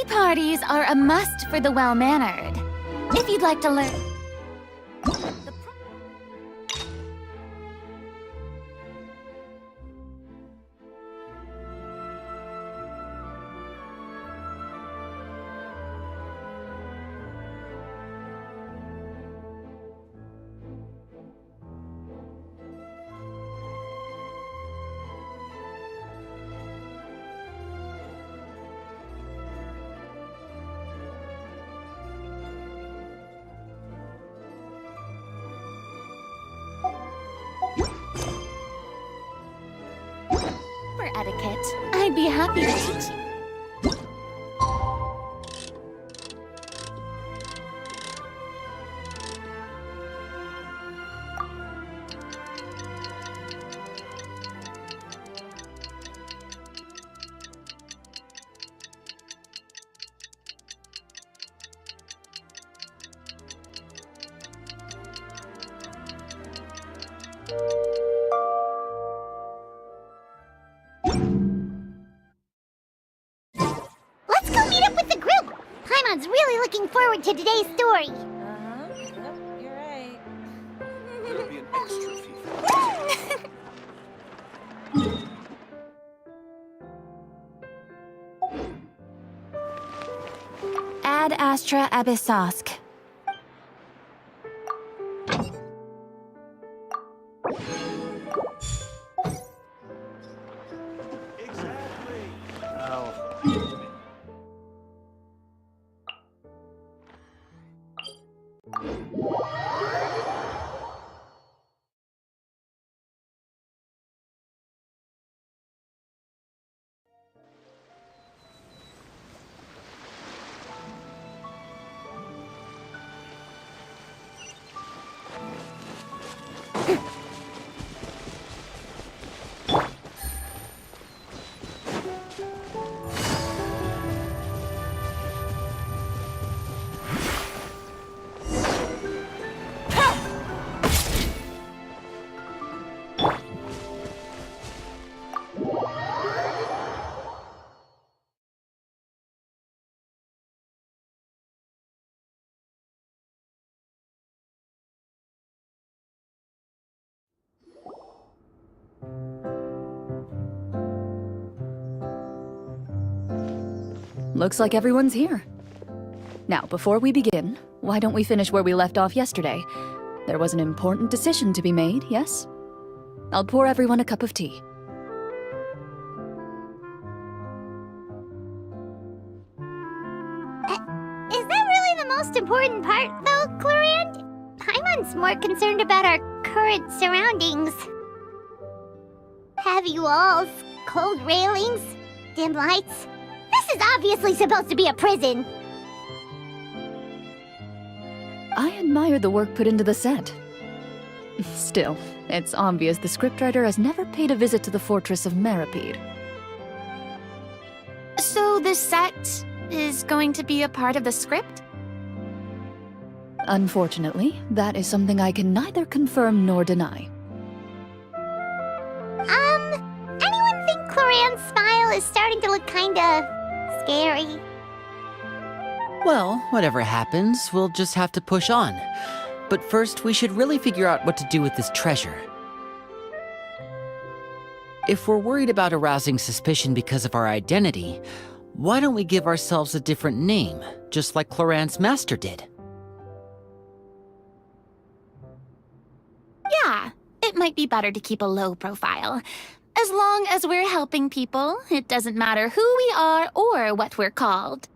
parties are a must for the well-mannered. If you'd like to learn... etiquette, I'd be happy to teach you. Forward to today's story. Yep, you're right. There'll be an extra FIFA. Ad Astra Abyssosk. Exactly. Oh. Looks like everyone's here. Now, before we begin, why don't we finish where we left off yesterday? There was an important decision to be made, yes? I'll pour everyone a cup of tea. Is that really the most important part, though, Clorinde? Paimon's more concerned about our current surroundings. Heavy walls, cold railings, dim lights. This is obviously supposed to be a prison. I admire the work put into the set. Still, it's obvious the scriptwriter has never paid a visit to the fortress of Meripede. So the set is going to be a part of the script? Unfortunately, that is something I can neither confirm nor deny. Anyone think Clorinde's smile is starting to look kinda scary? Well, whatever happens, we'll just have to push on. But first, we should really figure out what to do with this treasure. If we're worried about arousing suspicion because of our identity, why don't we give ourselves a different name, just like Clorinde's master did? Yeah, it might be better to keep a low profile. As long as we're helping people, it doesn't matter who we are or what we're called.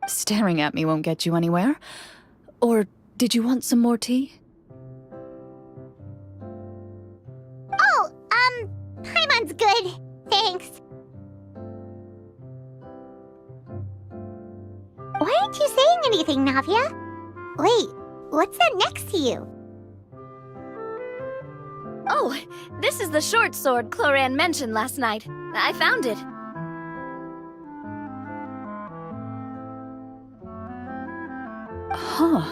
Staring at me won't get you anywhere. Or did you want some more tea? Oh, Paimon's good. Thanks. Why aren't you saying anything, Navia? Wait, what's that next to you? Oh, this is the short sword Clorinde mentioned last night. I found it. Huh.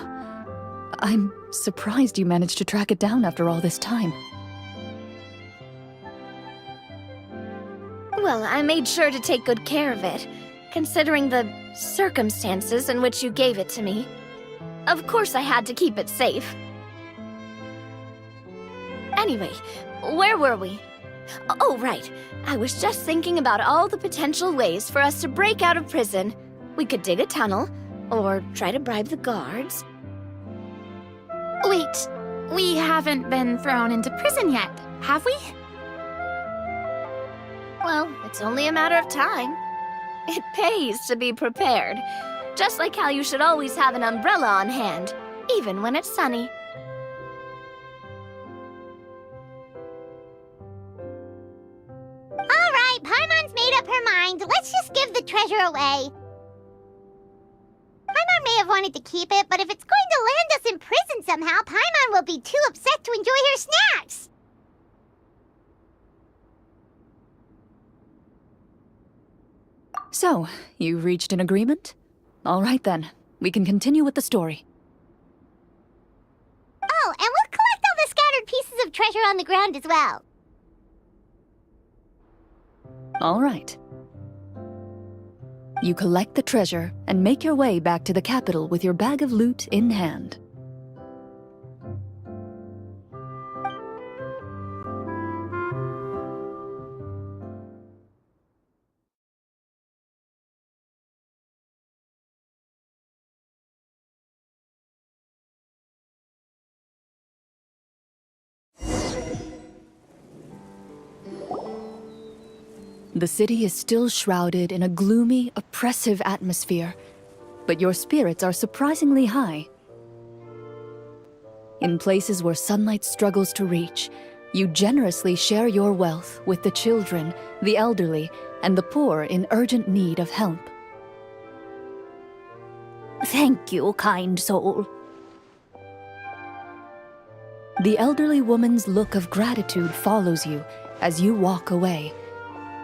I'm surprised you managed to track it down after all this time. Well, I made sure to take good care of it, considering the circumstances in which you gave it to me. Of course I had to keep it safe. Anyway, where were we? Oh, right. I was just thinking about all the potential ways for us to break out of prison. We could dig a tunnel, or try to bribe the guards. Wait, we haven't been thrown into prison yet, have we? Well, it's only a matter of time. It pays to be prepared. Just like how you should always have an umbrella on hand, even when it's sunny. Alright, Paimon's made up her mind. Let's just give the treasure away. Paimon may have wanted to keep it, but if it's going to land us in prison somehow, Paimon will be too upset to enjoy her snacks. So, you reached an agreement? All right then, we can continue with the story. Oh, and we'll collect all the scattered pieces of treasure on the ground as well. All right. You collect the treasure and make your way back to the capital with your bag of loot in hand. The city is still shrouded in a gloomy, oppressive atmosphere, but your spirits are surprisingly high. In places where sunlight struggles to reach, you generously share your wealth with the children, the elderly, and the poor in urgent need of help. Thank you, kind soul. The elderly woman's look of gratitude follows you as you walk away,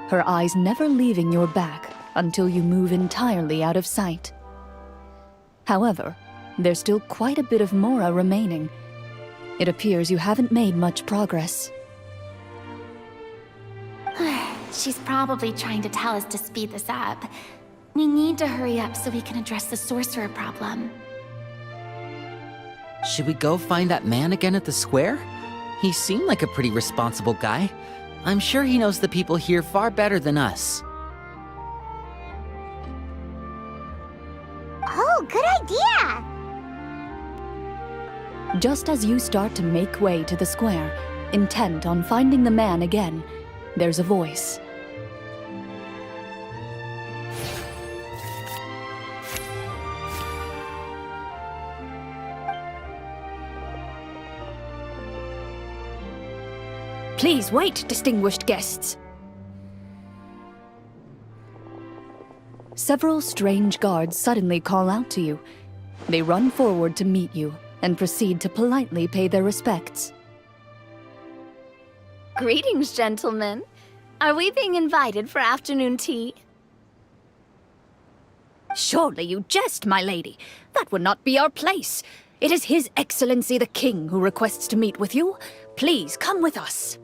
her eyes never leaving your back until you move entirely out of sight. However, there's still quite a bit of Mora remaining. It appears you haven't made much progress. She's probably trying to tell us to speed this up. We need to hurry up so we can address the sorcerer problem. Should we go find that man again at the square? He seemed like a pretty responsible guy. I'm sure he knows the people here far better than us. Oh, good idea! Just as you start to make way to the square, intent on finding the man again, there's a voice. Please wait, distinguished guests. Several strange guards suddenly call out to you. They run forward to meet you and proceed to politely pay their respects. Greetings, gentlemen. Are we being invited for afternoon tea? Surely you jest, my lady. That would not be our place. It is His Excellency the King who requests to meet with you. Please come with us.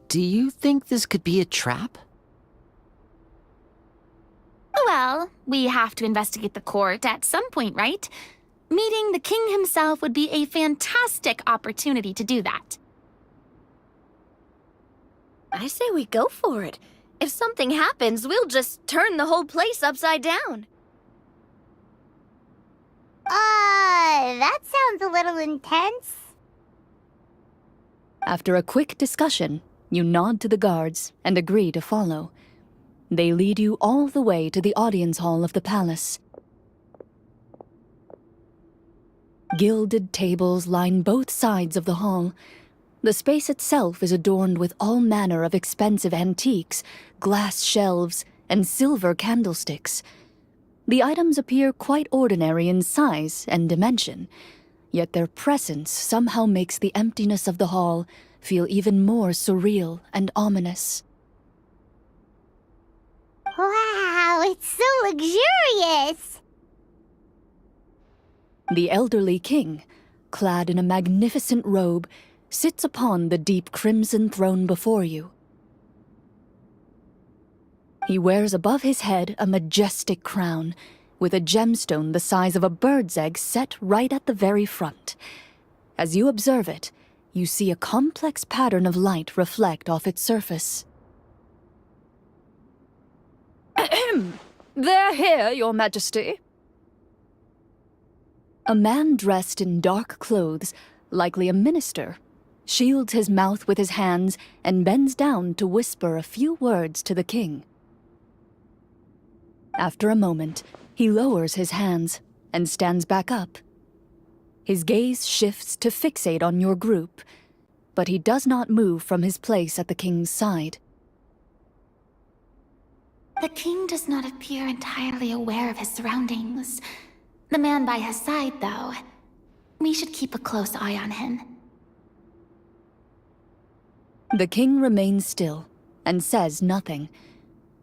Do you think this could be a trap? Well, we have to investigate the court at some point, right? Meeting the king himself would be a fantastic opportunity to do that. I say we go for it. If something happens, we'll just turn the whole place upside down. That sounds a little intense. After a quick discussion, you nod to the guards and agree to follow. They lead you all the way to the audience hall of the palace. Gilded tables line both sides of the hall. The space itself is adorned with all manner of expensive antiques, glass shelves, and silver candlesticks. The items appear quite ordinary in size and dimension, yet their presence somehow makes the emptiness of the hall feel even more surreal and ominous. Wow, it's so luxurious! The elderly king, clad in a magnificent robe, sits upon the deep crimson throne before you. He wears above his head a majestic crown, with a gemstone the size of a bird's egg set right at the very front. As you observe it, you see a complex pattern of light reflect off its surface. They're here, Your Majesty. A man dressed in dark clothes, likely a minister, shields his mouth with his hands and bends down to whisper a few words to the king. After a moment, he lowers his hands and stands back up. His gaze shifts to fixate on your group, but he does not move from his place at the king's side. The king does not appear entirely aware of his surroundings. The man by his side, though. We should keep a close eye on him. The king remains still and says nothing.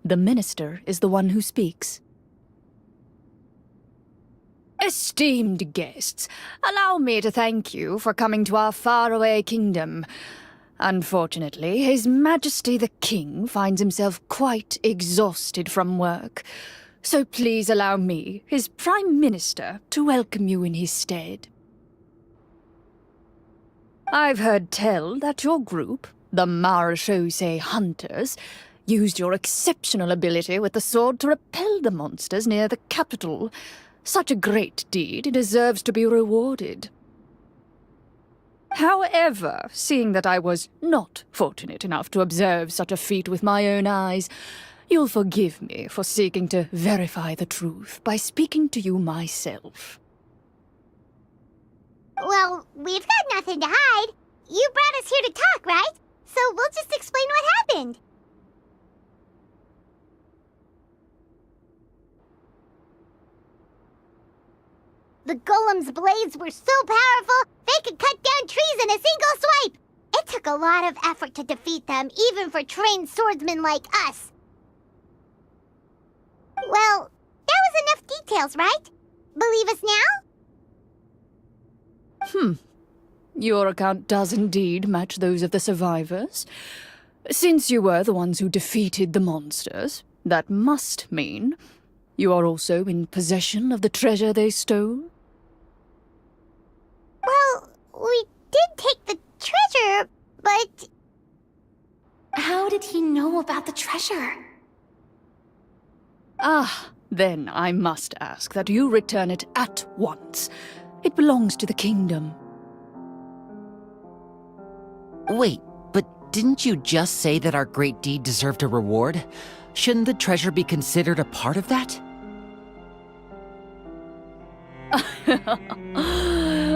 The minister is the one who speaks. Esteemed guests, allow me to thank you for coming to our faraway kingdom. Unfortunately, His Majesty the King finds himself quite exhausted from work, so please allow me, his Prime Minister, to welcome you in his stead. I've heard tell that your group, the Marechaussee Hunters, used your exceptional ability with the sword to repel the monsters near the capital. Such a great deed deserves to be rewarded. However, seeing that I was not fortunate enough to observe such a feat with my own eyes, you'll forgive me for seeking to verify the truth by speaking to you myself. Well, we've got nothing to hide. You brought us here to talk, right? So we'll just explain what happened. The golem's blades were so powerful, they could cut down trees in a single swipe! It took a lot of effort to defeat them, even for trained swordsmen like us. Well, that was enough details, right? Believe us now? Your account does indeed match those of the survivors. Since you were the ones who defeated the monsters, that must mean you are also in possession of the treasure they stole? Well, we did take the treasure, but... How did he know about the treasure? Then I must ask that you return it at once. It belongs to the kingdom. Wait, but didn't you just say that our great deed deserved a reward? Shouldn't the treasure be considered a part of that?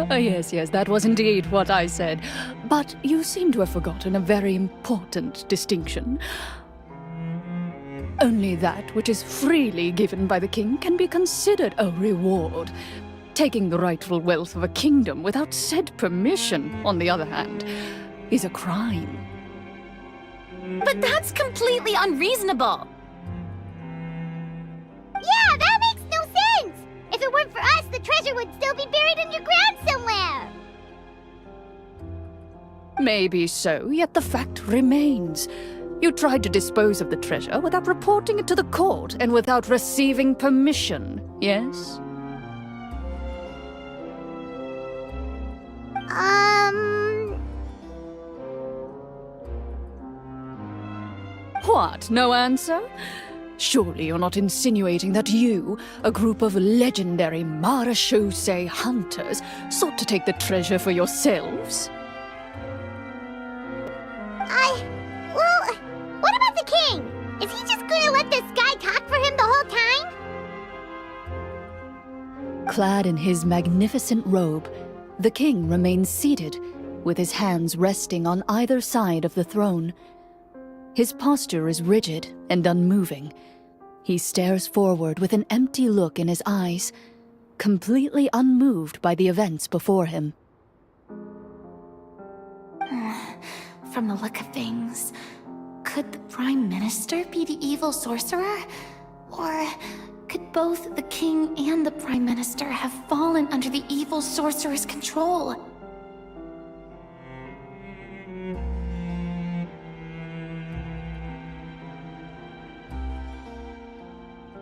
Yes, that was indeed what I said. But you seem to have forgotten a very important distinction. Only that which is freely given by the king can be considered a reward. Taking the rightful wealth of a kingdom without said permission, on the other hand, is a crime. But that's completely unreasonable! Yeah, that makes no sense! If it weren't for us, the treasure would still be buried underground somewhere! Maybe so, yet the fact remains. You tried to dispose of the treasure without reporting it to the court and without receiving permission, yes? What, no answer? Surely you're not insinuating that you, a group of legendary Marechaussee hunters, sought to take the treasure for yourselves? Well, what about the king? Is he just gonna let this guy talk for him the whole time? Clad in his magnificent robe, the king remains seated, with his hands resting on either side of the throne. His posture is rigid and unmoving. He stares forward with an empty look in his eyes, completely unmoved by the events before him. From the look of things, could the Prime Minister be the evil sorcerer? Or could both the King and the Prime Minister have fallen under the evil sorcerer's control?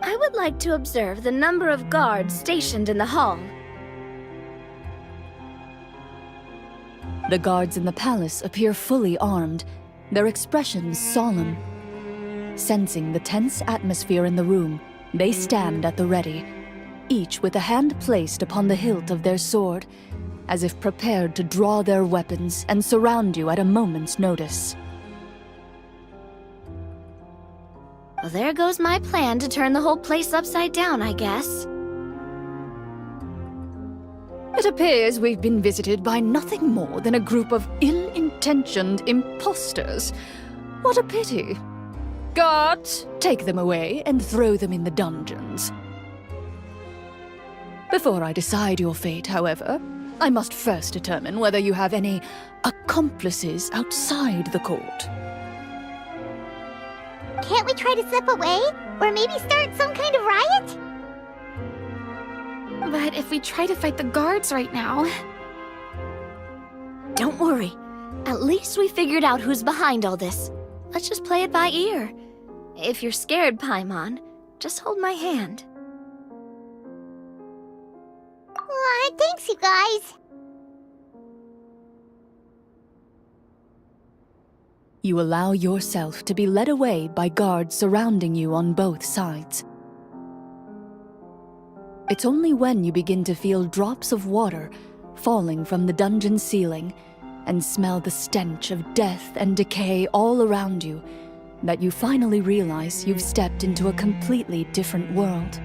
I would like to observe the number of guards stationed in the hall. The guards in the palace appear fully armed, their expressions solemn. Sensing the tense atmosphere in the room, they stand at the ready, each with a hand placed upon the hilt of their sword, as if prepared to draw their weapons and surround you at a moment's notice. Well, there goes my plan to turn the whole place upside down, I guess. It appears we've been visited by nothing more than a group of ill-intentioned imposters. What a pity. Guards, take them away and throw them in the dungeons. Before I decide your fate, however, I must first determine whether you have any accomplices outside the court. Can't we try to slip away? Or maybe start some kind of riot? But if we try to fight the guards right now... Don't worry. At least we figured out who's behind all this. Let's just play it by ear. If you're scared, Paimon, just hold my hand. Aw, thanks, you guys. You allow yourself to be led away by guards surrounding you on both sides. It's only when you begin to feel drops of water falling from the dungeon ceiling and smell the stench of death and decay all around you that you finally realize you've stepped into a completely different world.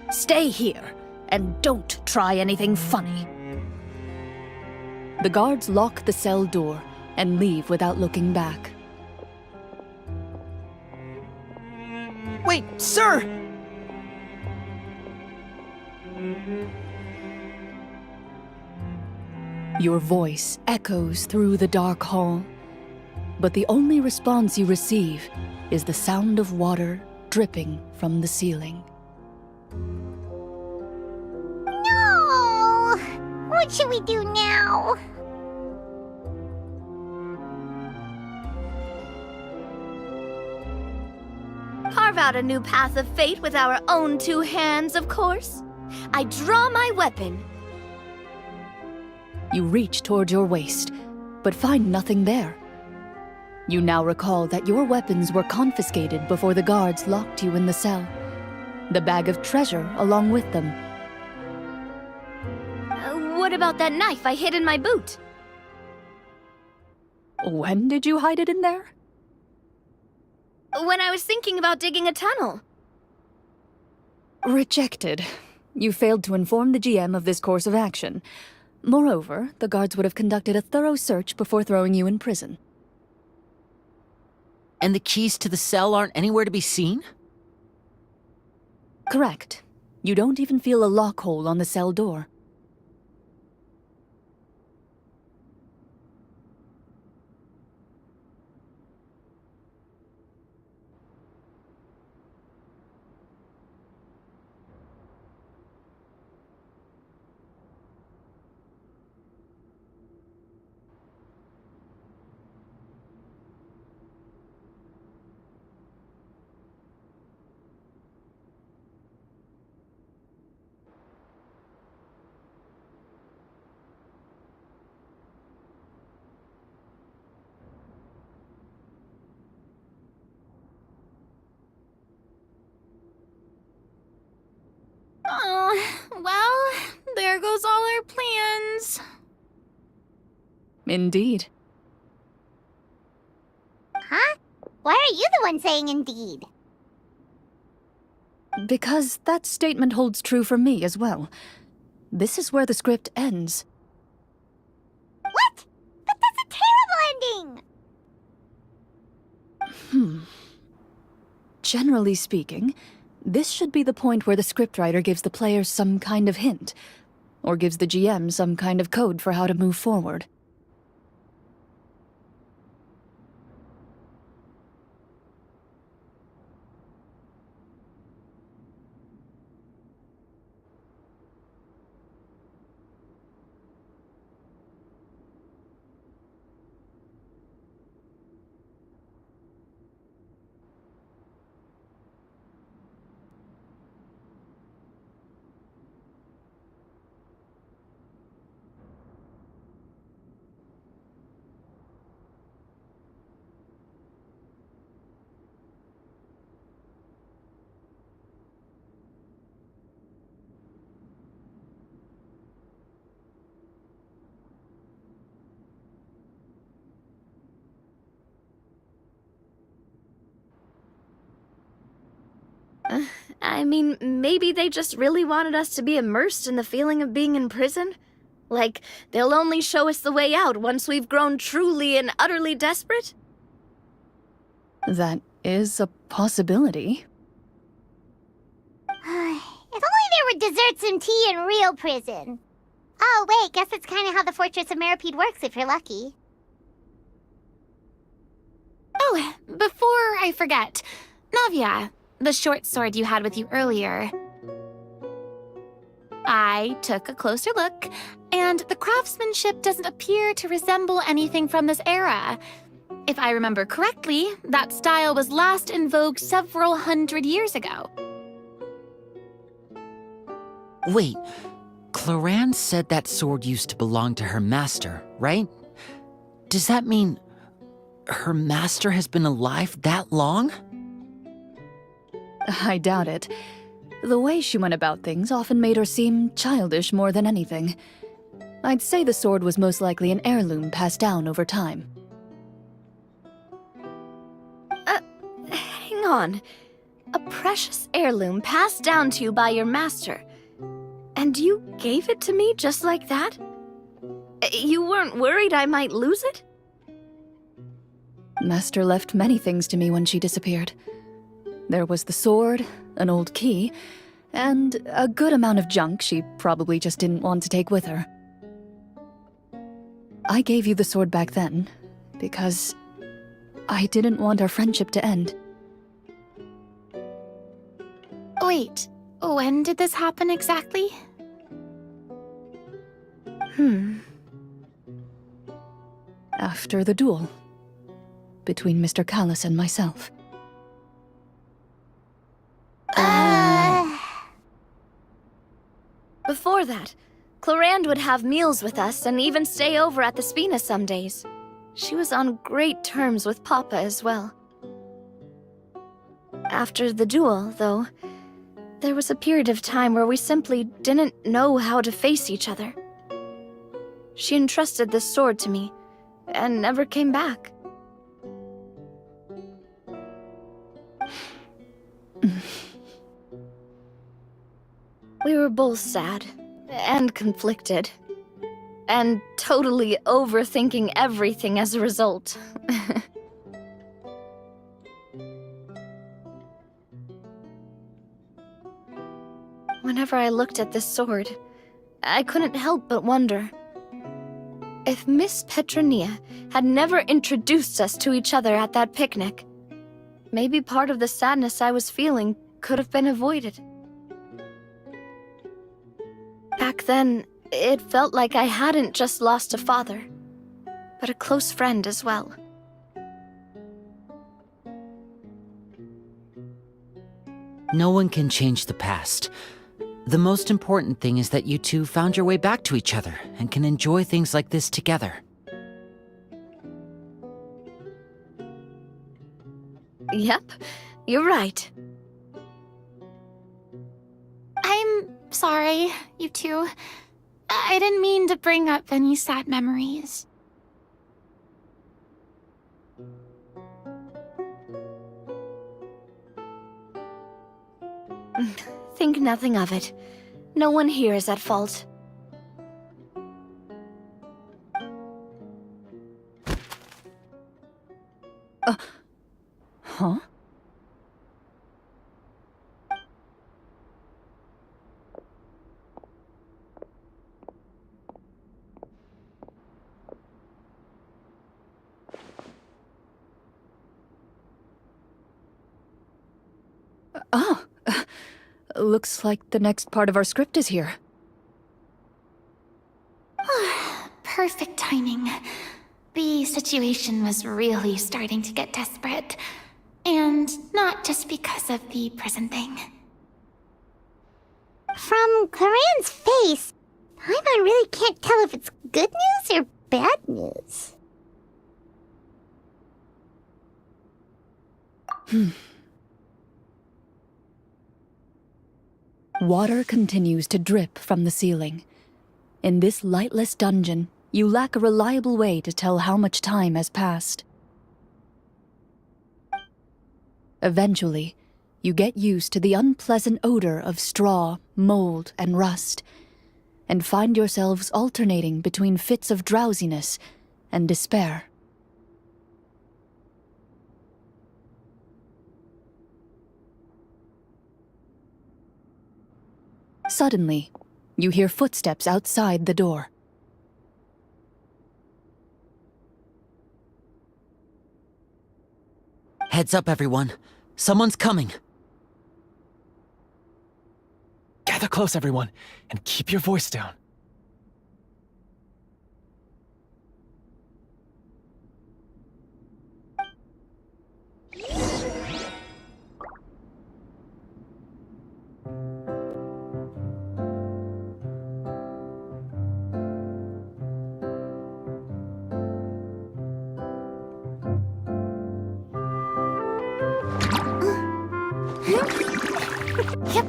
Stay here, and don't try anything funny. The guards lock the cell door and leave without looking back. Wait, sir! Your voice echoes through the dark hall, but the only response you receive is the sound of water dripping from the ceiling. No! What should we do now? Carve out a new path of fate with our own two hands, of course. I draw my weapon. You reach toward your waist, but find nothing there. You now recall that your weapons were confiscated before the guards locked you in the cell. The bag of treasure along with them. What about that knife I hid in my boot? When did you hide it in there? When I was thinking about digging a tunnel. Rejected. You failed to inform the GM of this course of action. Moreover, the guards would have conducted a thorough search before throwing you in prison. And the keys to the cell aren't anywhere to be seen? Correct. You don't even feel a lock hole on the cell door. Oh, well, there goes all our plans. Indeed. Huh? Why are you the one saying indeed? Because that statement holds true for me as well. This is where the script ends. What? But that's a terrible ending! generally speaking, this should be the point where the scriptwriter gives the players some kind of hint, or gives the GM some kind of code for how to move forward. I mean, maybe they just really wanted us to be immersed in the feeling of being in prison? Like, they'll only show us the way out once we've grown truly and utterly desperate? That is a possibility. If only there were desserts and tea in real prison. Oh, wait, guess that's kind of how the Fortress of Meripede works if you're lucky. Oh, before I forget, Navia, the short sword you had with you earlier. I took a closer look, and the craftsmanship doesn't appear to resemble anything from this era. If I remember correctly, that style was last in vogue several hundred years ago. Wait, Clorinde said that sword used to belong to her master, right? Does that mean her master has been alive that long? I doubt it. The way she went about things often made her seem childish more than anything. I'd say the sword was most likely an heirloom passed down over time. Hang on. A precious heirloom passed down to you by your master. And you gave it to me just like that? You weren't worried I might lose it? Master left many things to me when she disappeared. There was the sword, an old key, and a good amount of junk she probably just didn't want to take with her. I gave you the sword back then, because I didn't want our friendship to end. Wait, when did this happen exactly? After the duel between Mr. Callis and myself. Before that, Clorinde would have meals with us and even stay over at the Spina some days. She was on great terms with Papa as well. After the duel, though, there was a period of time where we simply didn't know how to face each other. She entrusted this sword to me, and never came back. We were both sad, and conflicted, and totally overthinking everything as a result. Whenever I looked at this sword, I couldn't help but wonder. If Miss Petronia had never introduced us to each other at that picnic, maybe part of the sadness I was feeling could have been avoided. Back then, it felt like I hadn't just lost a father, but a close friend as well. No one can change the past. The most important thing is that you two found your way back to each other and can enjoy things like this together. Yep, you're right. I'm sorry, you two. I didn't mean to bring up any sad memories. Think nothing of it. No one here is at fault. Huh? Oh, looks like the next part of our script is here. Perfect timing. The situation was really starting to get desperate. And not just because of the prison thing. From Claren's face, I really can't tell if it's good news or bad news. Water continues to drip from the ceiling. In this lightless dungeon, you lack a reliable way to tell how much time has passed. Eventually, you get used to the unpleasant odor of straw, mold, and rust, and find yourselves alternating between fits of drowsiness and despair. Suddenly, you hear footsteps outside the door. Heads up, everyone. Someone's coming. Gather close, everyone, and keep your voice down. Yep.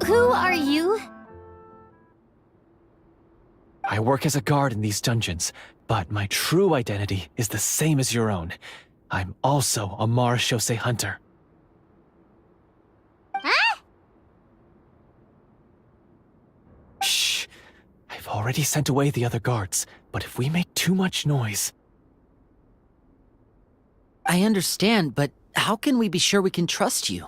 Who are you? I work as a guard in these dungeons, but my true identity is the same as your own. I'm also a marechaussee hunter. Huh? Shh. I've already sent away the other guards, but if we make too much noise... I understand, but how can we be sure we can trust you?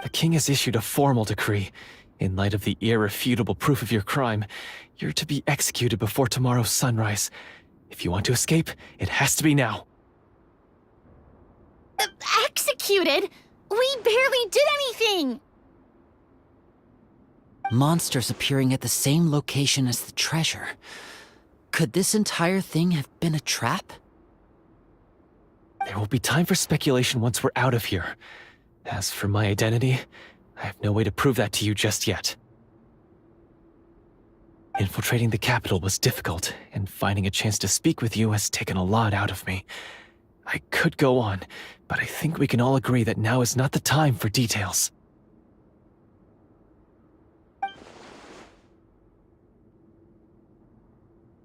The king has issued a formal decree. In light of the irrefutable proof of your crime, you're to be executed before tomorrow's sunrise. If you want to escape, it has to be now. Executed? We barely did anything! Monsters appearing at the same location as the treasure. Could this entire thing have been a trap? There will be time for speculation once we're out of here. As for my identity, I have no way to prove that to you just yet. Infiltrating the capital was difficult, and finding a chance to speak with you has taken a lot out of me. I could go on, but I think we can all agree that now is not the time for details.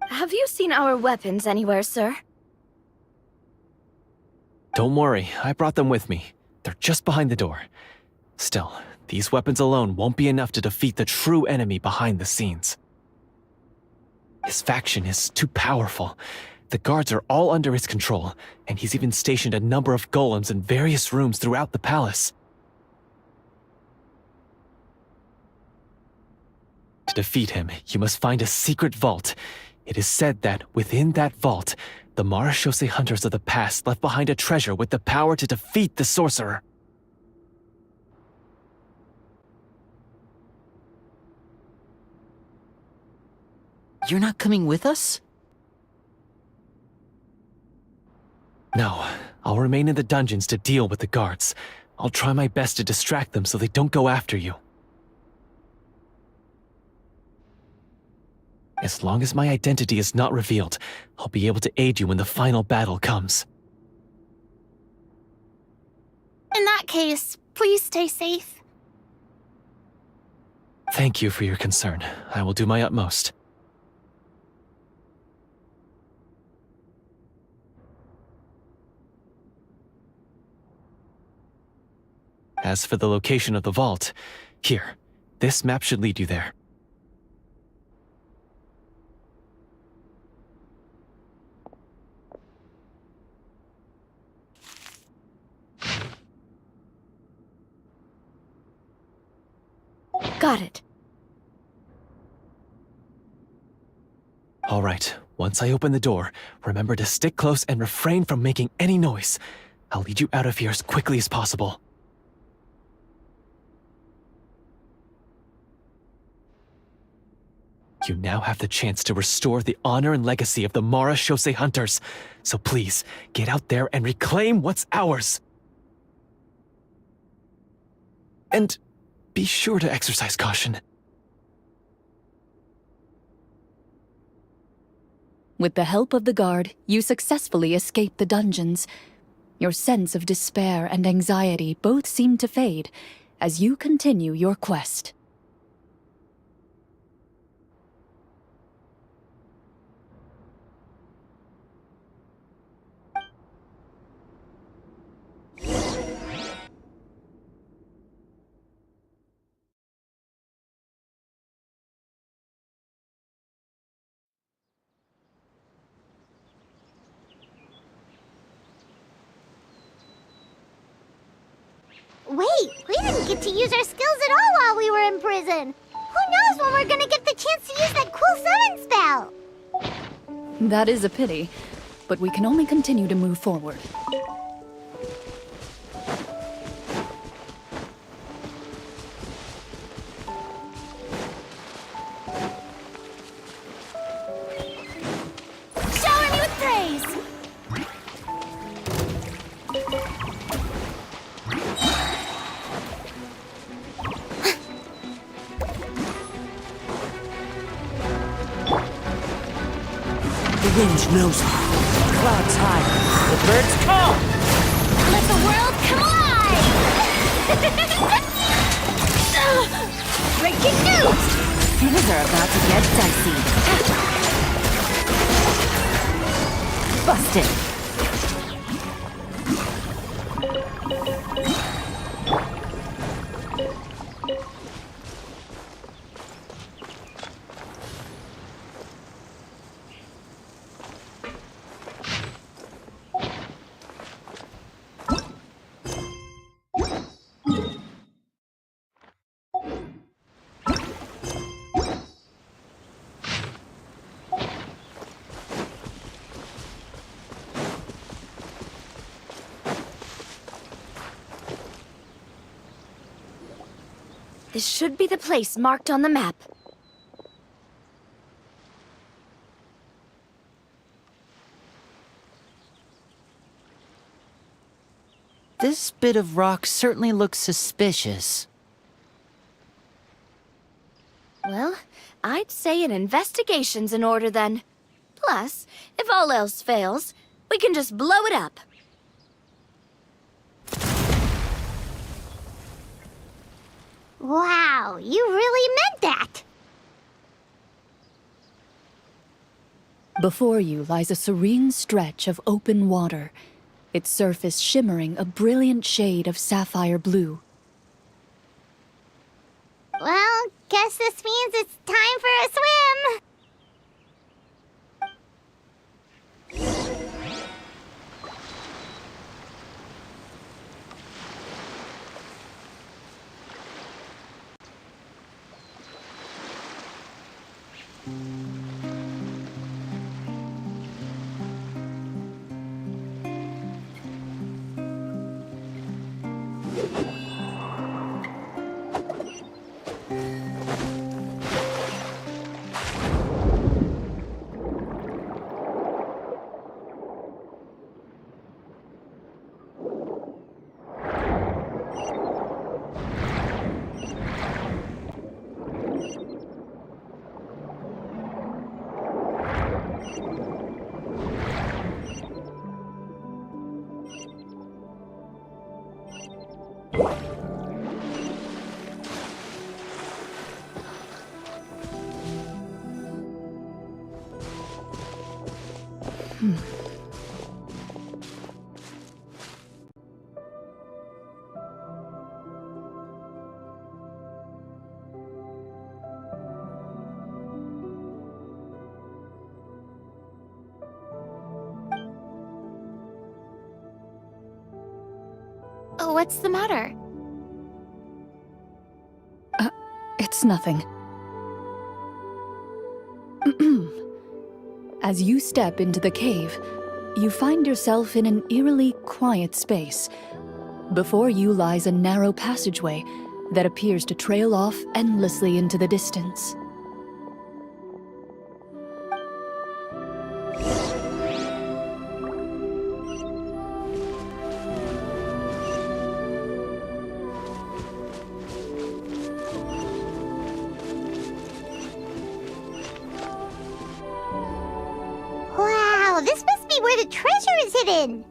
Have you seen our weapons anywhere, sir? Don't worry, I brought them with me. They're just behind the door. Still, these weapons alone won't be enough to defeat the true enemy behind the scenes. His faction is too powerful. The guards are all under his control, and he's even stationed a number of golems in various rooms throughout the palace. To defeat him, you must find a secret vault. It is said that within that vault, the marechaussee hunters of the past left behind a treasure with the power to defeat the sorcerer. You're not coming with us? No, I'll remain in the dungeons to deal with the guards. I'll try my best to distract them so they don't go after you. As long as my identity is not revealed, I'll be able to aid you when the final battle comes. In that case, please stay safe. Thank you for your concern. I will do my utmost. As for the location of the vault, here, this map should lead you there. Got it. All right, once I open the door, remember to stick close and refrain from making any noise. I'll lead you out of here as quickly as possible. You now have the chance to restore the honor and legacy of the Mara Shosei Hunters. So please, get out there and reclaim what's ours. And be sure to exercise caution. With the help of the guard, you successfully escape the dungeons. Your sense of despair and anxiety both seem to fade as you continue your quest. Wait, we didn't get to use our skills at all while we were in prison. Who knows when we're gonna get the chance to use that cool summon spell? That is a pity, but we can only continue to move forward. Shower me with praise! The wind knows me. Clouds high. The birds call. Let the world come alive! Breaking news! Things are about to get dicey. Busted. This should be the place marked on the map. This bit of rock certainly looks suspicious. Well, I'd say an investigation's in order then. Plus, if all else fails, we can just blow it up. Wow, you really meant that! Before you lies a serene stretch of open water, its surface shimmering a brilliant shade of sapphire blue. Well, guess this means it's time for a swim! What's the matter? It's nothing. As you step into the cave, you find yourself in an eerily quiet space. Before you lies a narrow passageway that appears to trail off endlessly into the distance. Wow, this must be where the treasure is hidden.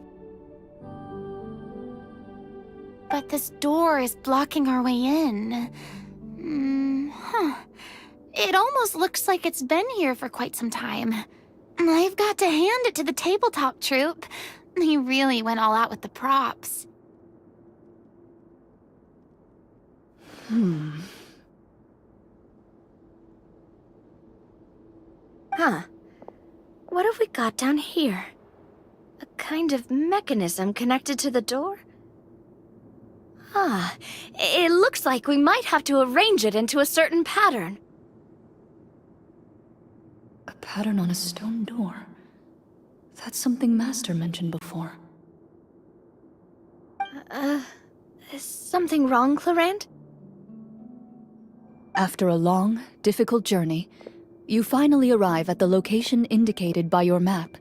But this door is blocking our way in. It almost looks like it's been here for quite some time. I've got to hand it to the tabletop troupe. They really went all out with the props. Huh. What have we got down here? A kind of mechanism connected to the door? Ah, it looks like we might have to arrange it into a certain pattern. A pattern on a stone door. That's something Master mentioned before. Is something wrong, Clorinde? After a long, difficult journey, you finally arrive at the location indicated by your map.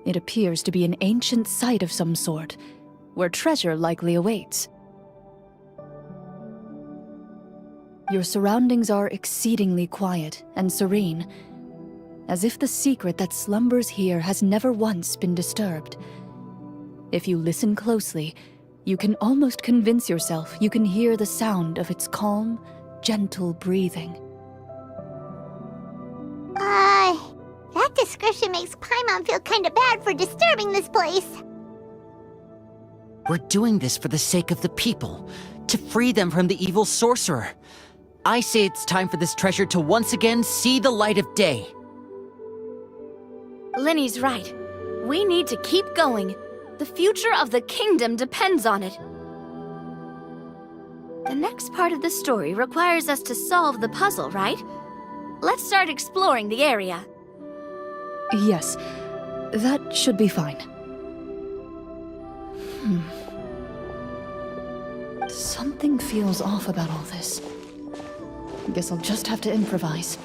It appears to be an ancient site of some sort, where treasure likely awaits. Your surroundings are exceedingly quiet and serene, as if the secret that slumbers here has never once been disturbed. If you listen closely, you can almost convince yourself you can hear the sound of its calm, gentle breathing. That description makes Paimon feel kinda bad for disturbing this place. We're doing this for the sake of the people, to free them from the evil sorcerer. I say it's time for this treasure to once again see the light of day. Linny's right. We need to keep going. The future of the kingdom depends on it. The next part of the story requires us to solve the puzzle, right? Let's start exploring the area. Yes, that should be fine. Something feels off about all this. Guess I'll just have to improvise.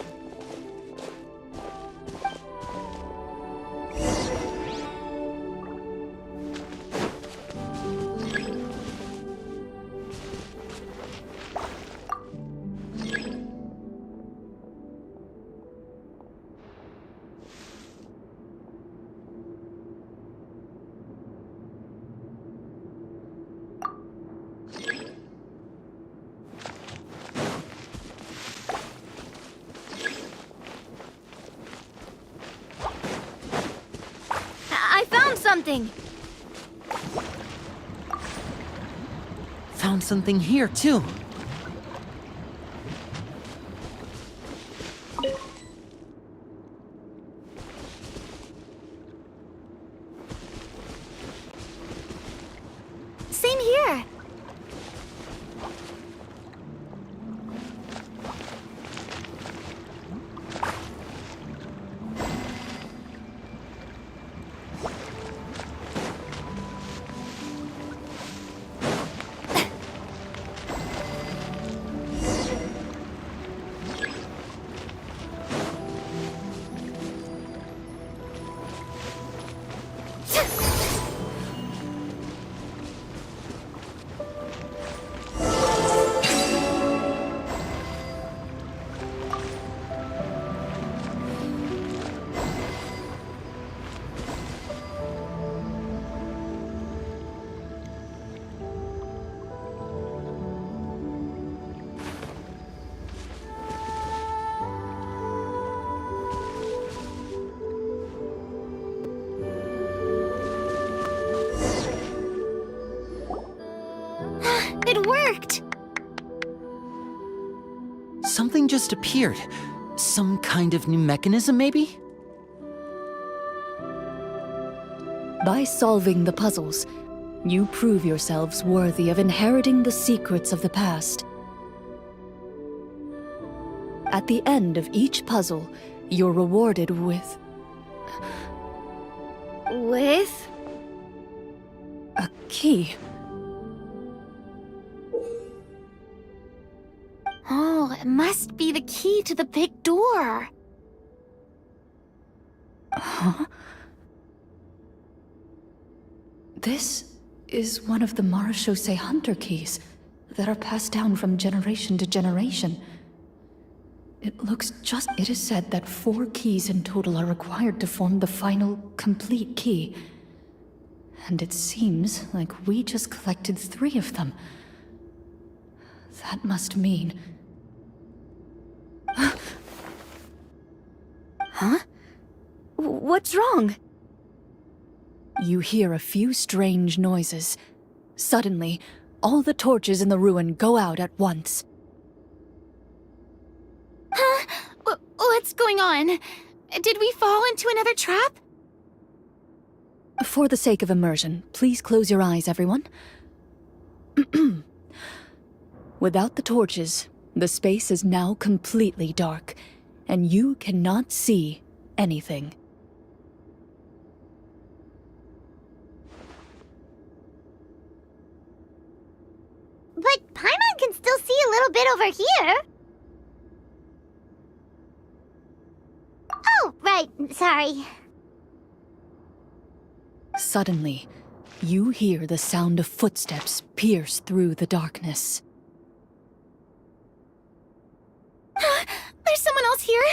Something. Found something here, too. Same here. It worked! Something just appeared. Some kind of new mechanism, maybe? By solving the puzzles, you prove yourselves worthy of inheriting the secrets of the past. At the end of each puzzle, you're rewarded with With? A key. Oh, it must be the key to the big door. Huh? This is one of the Marechaussee Hunter keys that are passed down from generation to generation. It looks just... It is said that 4 keys in total are required to form the final, complete key. And it seems like we just collected 3 of them. That must mean... Huh? What's wrong? You hear a few strange noises. Suddenly, all the torches in the ruin go out at once. Huh? What's going on? Did we fall into another trap? For the sake of immersion, please close your eyes, everyone. Without the torches, the space is now completely dark, and you cannot see anything. But Paimon can still see a little bit over here. Oh, right, sorry. Suddenly, you hear the sound of footsteps pierce through the darkness. There's someone else here?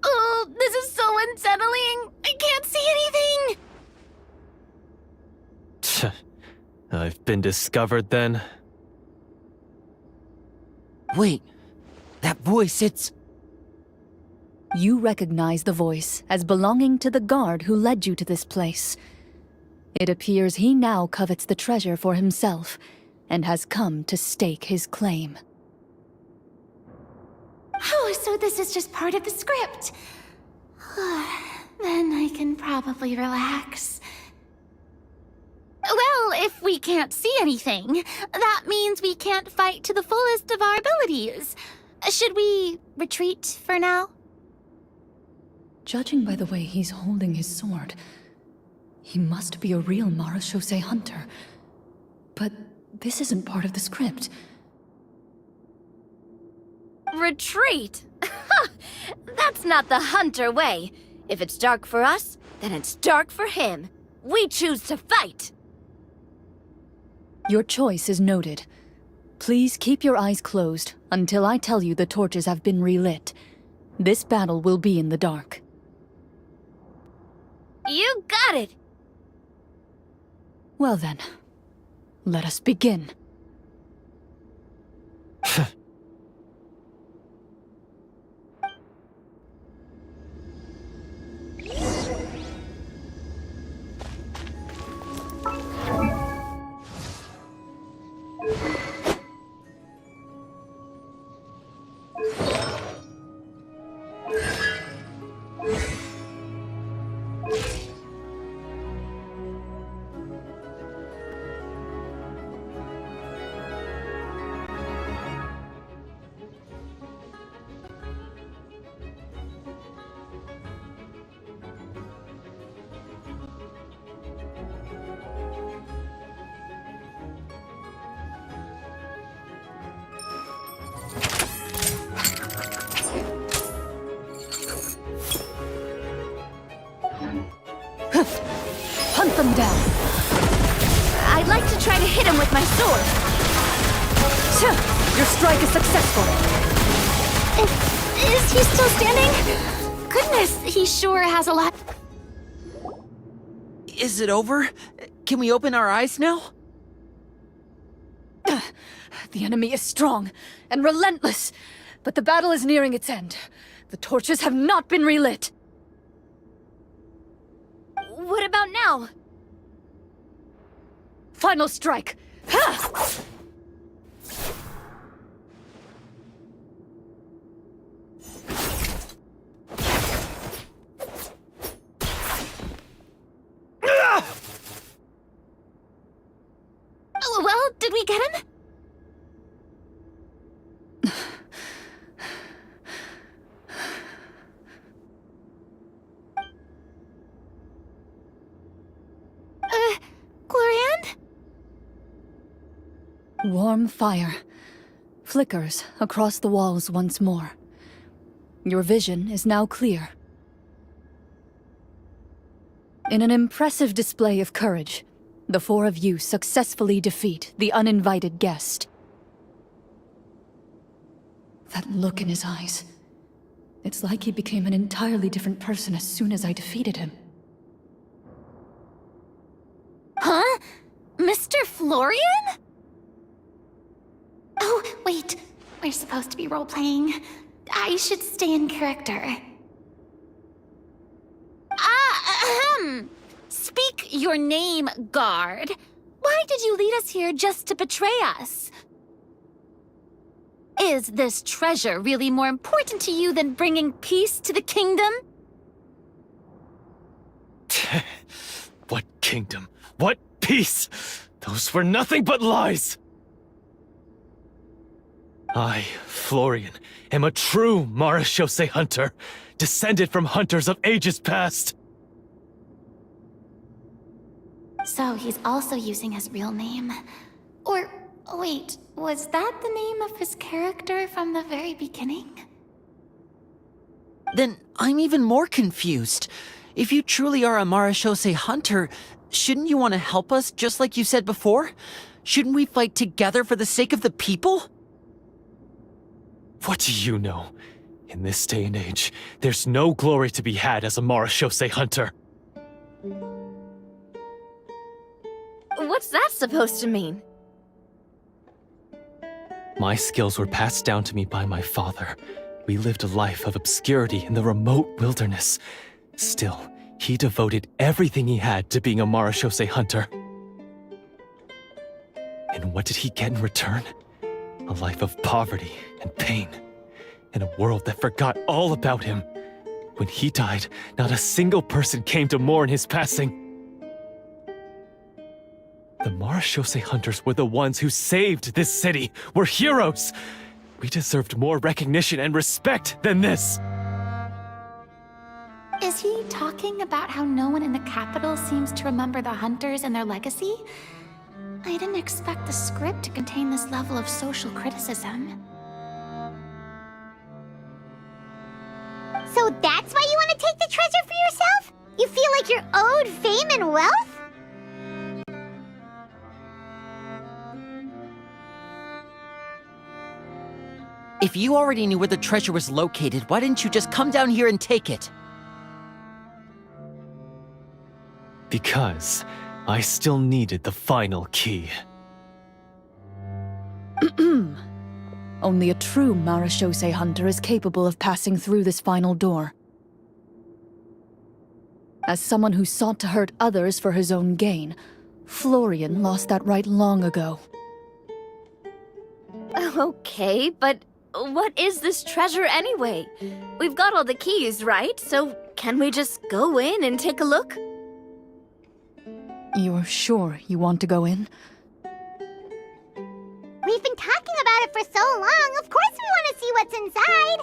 Oh, this is so unsettling. I can't see anything. I've been discovered then. Wait, that voice, it's... You recognize the voice as belonging to the guard who led you to this place. It appears he now covets the treasure for himself, and has come to stake his claim. Oh, so this is just part of the script. Then I can probably relax. Well, if we can't see anything, that means we can't fight to the fullest of our abilities. Should we retreat for now? Judging by the way he's holding his sword, he must be a real Marechaussee hunter. But this isn't part of the script. Retreat? That's not the hunter way. If it's dark for us, then it's dark for him. We choose to fight. Your choice is noted. Please keep your eyes closed until I tell you the torches have been relit. This battle will be in the dark. You got it! Well then, let us begin. Hunt them down. I'd like to try to hit him with my sword. Your strike is successful. Is he still standing? Goodness, he sure has a lot. Is it over? Can we open our eyes now? The enemy is strong and relentless, but the battle is nearing its end. The torches have not been relit. What about now? Final strike. Ha! Oh, well, did we get him? Warm fire flickers across the walls once more. Your vision is now clear. In an impressive display of courage, the four of you successfully defeat the uninvited guest. That look in his eyes. It's like he became an entirely different person as soon as I defeated him. Huh? Mr. Florian? Oh, wait. We're supposed to be role-playing. I should stay in character. Speak your name, guard. Why did you lead us here just to betray us? Is this treasure really more important to you than bringing peace to the kingdom? What kingdom? What peace? Those were nothing but lies! I, Florian, am a true Marechaussee hunter, descended from hunters of ages past. So he's also using his real name. Or, wait, was that the name of his character from the very beginning? Then I'm even more confused. If you truly are a Marechaussee hunter, shouldn't you want to help us just like you said before? Shouldn't we fight together for the sake of the people? What do you know? In this day and age, there's no glory to be had as a Marechaussee hunter. What's that supposed to mean? My skills were passed down to me by my father. We lived a life of obscurity in the remote wilderness. Still, he devoted everything he had to being a Marechaussee hunter. And what did he get in return? A life of poverty and pain. In a world that forgot all about him. When he died, not a single person came to mourn his passing. The Marechaussee hunters were the ones who saved this city. We're heroes. We deserved more recognition and respect than this. Is he talking about how no one in the capital seems to remember the hunters and their legacy? I didn't expect the script to contain this level of social criticism. So that's why you want to take the treasure for yourself? You feel like you're owed fame and wealth? If you already knew where the treasure was located, why didn't you just come down here and take it? Because I still needed the final key. Only a true Marechaussee hunter is capable of passing through this final door. As someone who sought to hurt others for his own gain, Florian lost that right long ago. Okay, but what is this treasure anyway? We've got all the keys, right? So can we just go in and take a look? You're sure you want to go in? We've been talking about it for so long. Of course we want to see what's inside.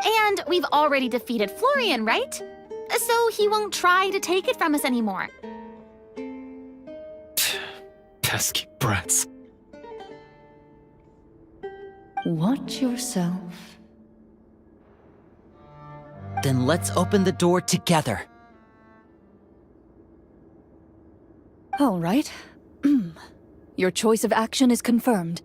And we've already defeated Florian, right? So he won't try to take it from us anymore. Pesky brats. Watch yourself. Then let's open the door together. All right. Your choice of action is confirmed.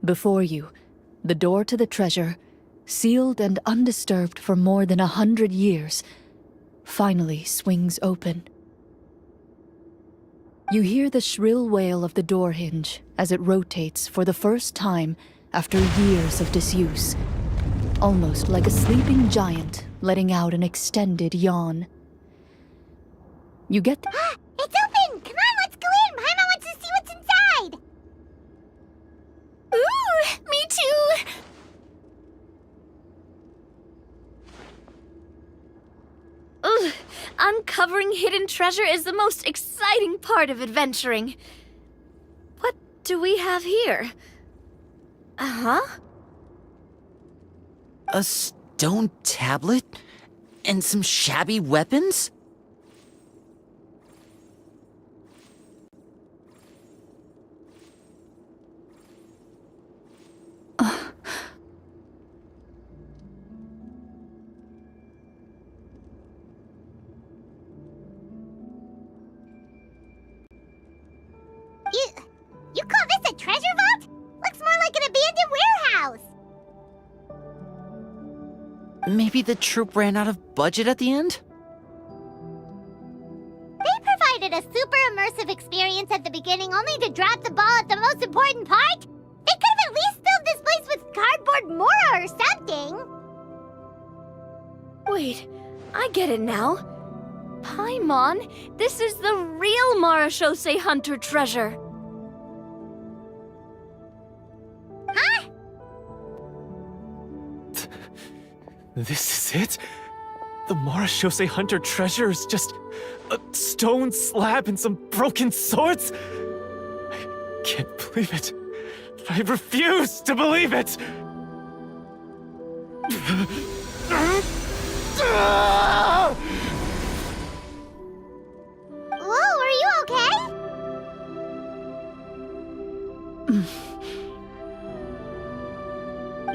Before you, the door to the treasure, sealed and undisturbed for more than 100 years, finally swings open. You hear the shrill wail of the door hinge as it rotates for the first time after years of disuse, almost like a sleeping giant letting out an extended yawn. You get It's open! Come on, let's go in! Paimon wants to see what's inside! Ooh, me too! Ugh, uncovering hidden treasure is the most exciting part of adventuring. What do we have here? Uh-huh. A stone tablet? And some shabby weapons? You call this a treasure vault? Looks more like an abandoned warehouse. Maybe the troop ran out of budget at the end? They provided a super immersive experience at the beginning only to drop the ball at the most important part? They could have at least filled this place with cardboard Mora or something. Wait, I get it now. Paimon, this is the real Marachose Hunter treasure. Huh? This is it? The Marachose Hunter treasure is just a stone slab and some broken swords? I can't believe it. I refuse to believe it! Whoa, are you okay?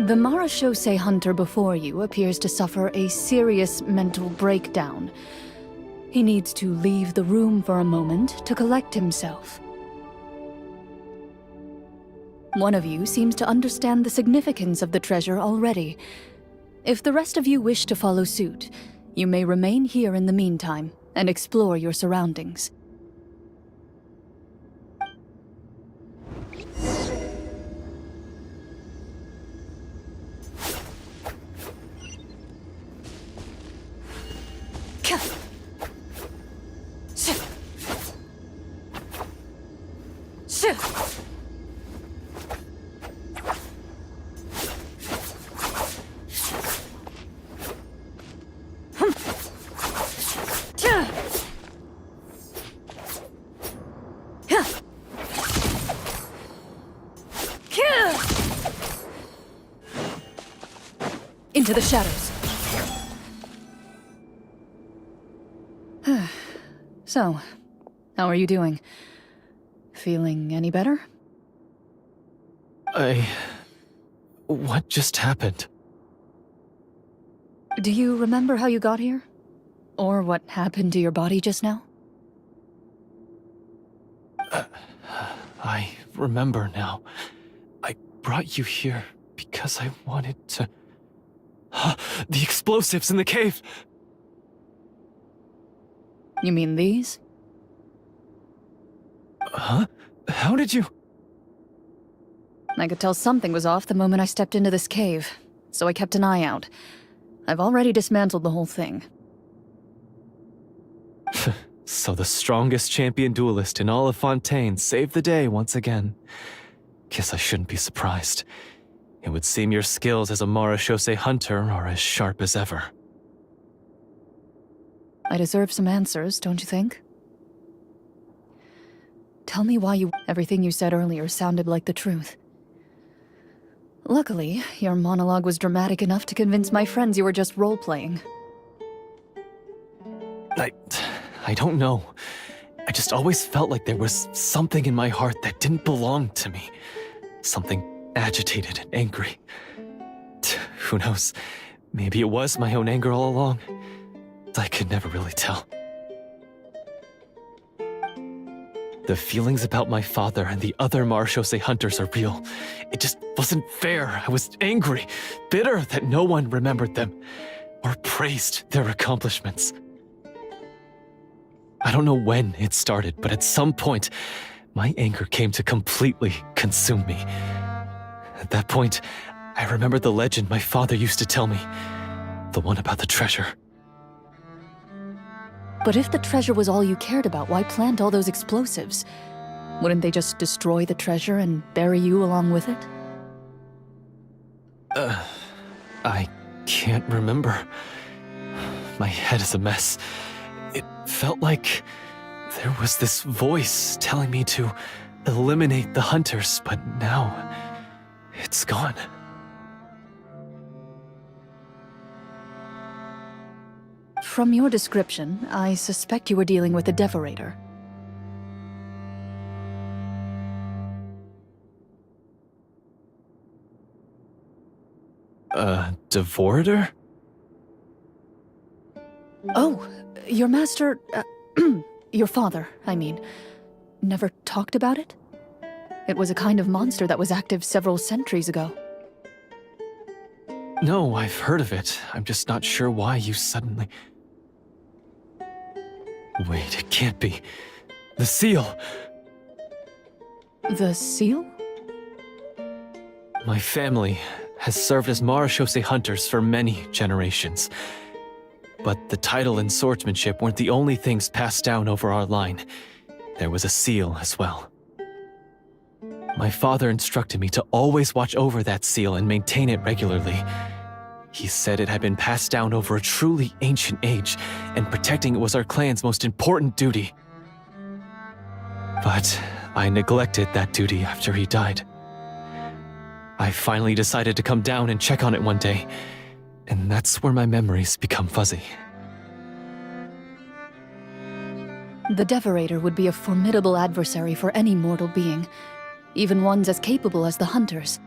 The Marachose Hunter before you appears to suffer a serious mental breakdown. He needs to leave the room for a moment to collect himself. One of you seems to understand the significance of the treasure already. If the rest of you wish to follow suit, you may remain here in the meantime and explore your surroundings. Into the shadows. So, how are you doing? Feeling any better? What just happened? Do you remember how you got here? Or what happened to your body just now? I remember now. I brought you here because I wanted to... The explosives in the cave! You mean these? Huh? How did you... I could tell something was off the moment I stepped into this cave, so I kept an eye out. I've already dismantled the whole thing. So the strongest champion duelist in all of Fontaine saved the day once again. Guess I shouldn't be surprised. It would seem your skills as a Marachose hunter are as sharp as ever. I deserve some answers, don't you think? Tell me why everything you said earlier sounded like the truth. Luckily, your monologue was dramatic enough to convince my friends you were just role-playing. I don't know. I just always felt like there was something in my heart that didn't belong to me. Something agitated and angry. Who knows? Maybe it was my own anger all along. I could never really tell. The feelings about my father and the other Marachose hunters are real. It just wasn't fair. I was angry, bitter that no one remembered them or praised their accomplishments. I don't know when it started, but at some point, my anger came to completely consume me. At that point, I remembered the legend my father used to tell me. The one about the treasure. But if the treasure was all you cared about, why plant all those explosives? Wouldn't they just destroy the treasure and bury you along with it? I can't remember. My head is a mess. It felt like there was this voice telling me to eliminate the hunters, but now it's gone. From your description, I suspect you were dealing with a Devorator. Devorator? Oh, your master... your father, I mean, never talked about it? It was a kind of monster that was active several centuries ago. No, I've heard of it. I'm just not sure why you suddenly... Wait, it can't be. The seal! The seal? My family has served as Marechaussee hunters for many generations. But the title and swordsmanship weren't the only things passed down over our line. There was a seal as well. My father instructed me to always watch over that seal and maintain it regularly. He said it had been passed down over a truly ancient age, and protecting it was our clan's most important duty. But I neglected that duty after he died. I finally decided to come down and check on it one day, and that's where my memories become fuzzy. The Devorator would be a formidable adversary for any mortal being, even ones as capable as the Hunters.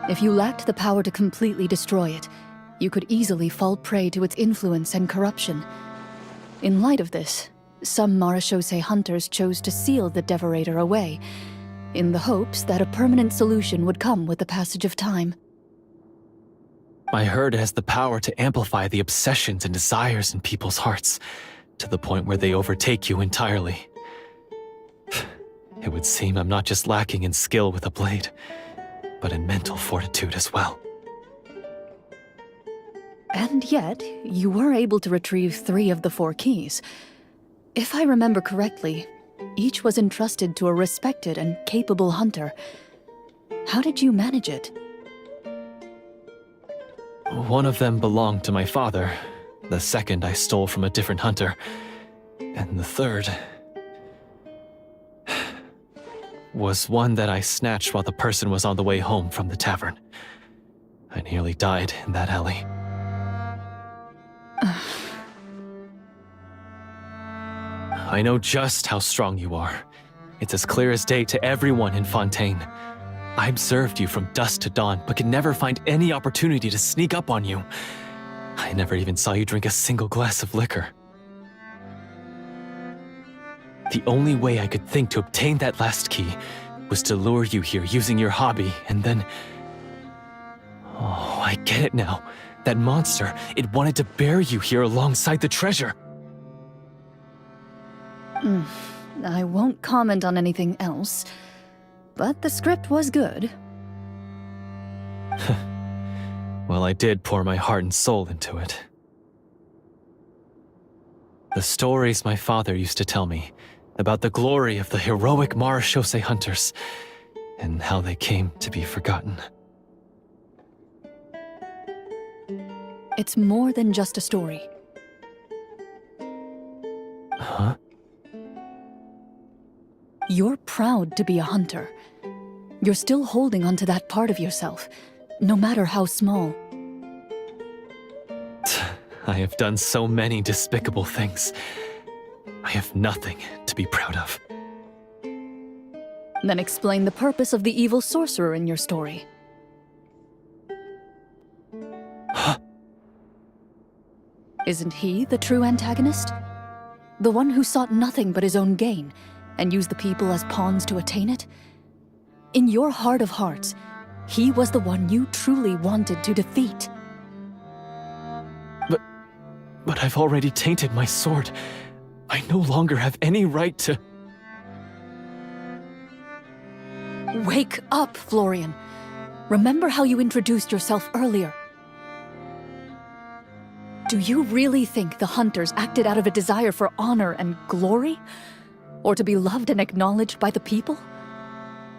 If you lacked the power to completely destroy it, you could easily fall prey to its influence and corruption. In light of this, some Marechaussee hunters chose to seal the Devorator away, in the hopes that a permanent solution would come with the passage of time. I heard it has the power to amplify the obsessions and desires in people's hearts, to the point where they overtake you entirely. It would seem I'm not just lacking in skill with a blade, but in mental fortitude as well. And yet, you were able to retrieve 3 of the 4 keys. If I remember correctly, each was entrusted to a respected and capable hunter. How did you manage it? One of them belonged to my father. The second I stole from a different hunter. And the third... was one that I snatched while the person was on the way home from the tavern. I nearly died in that alley. I know just how strong you are. It's as clear as day to everyone in Fontaine. I observed you from dusk to dawn, but could never find any opportunity to sneak up on you. I never even saw you drink a single glass of liquor. The only way I could think to obtain that last key was to lure you here using your hobby, and then... Oh, I get it now. That monster, it wanted to bury you here alongside the treasure. I won't comment on anything else, but the script was good. Well, I did pour my heart and soul into it. The stories my father used to tell me about the glory of the heroic Marechaussee hunters and how they came to be forgotten. It's more than just a story. Huh? You're proud to be a hunter. You're still holding onto that part of yourself, no matter how small. I have done so many despicable things. I have nothing to be proud of. Then explain the purpose of the evil sorcerer in your story. Huh? Isn't he the true antagonist? The one who sought nothing but his own gain, and used the people as pawns to attain it? In your heart of hearts, he was the one you truly wanted to defeat. But I've already tainted my sword. I no longer have any right to... Wake up, Florian. Remember how you introduced yourself earlier. Do you really think the hunters acted out of a desire for honor and glory? Or to be loved and acknowledged by the people?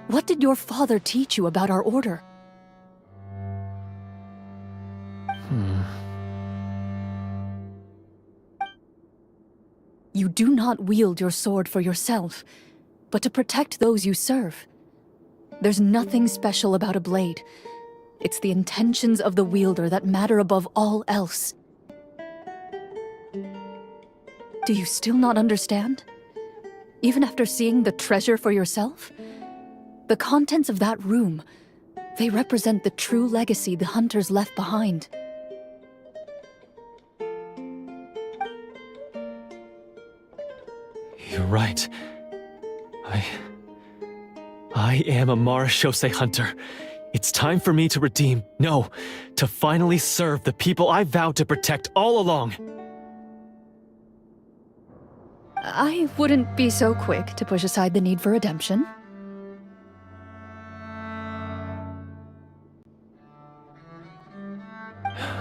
What did your father teach you about our order? do not wield your sword for yourself, but to protect those you serve. There's nothing special about a blade. It's the intentions of the wielder that matter above all else. Do you still not understand? Even after seeing the treasure for yourself? The contents of that room, they represent the true legacy the hunters left behind. You're right. I am a Marashose hunter. It's time for me to redeem, no, to finally serve the people I vowed to protect all along. I wouldn't be so quick to push aside the need for redemption.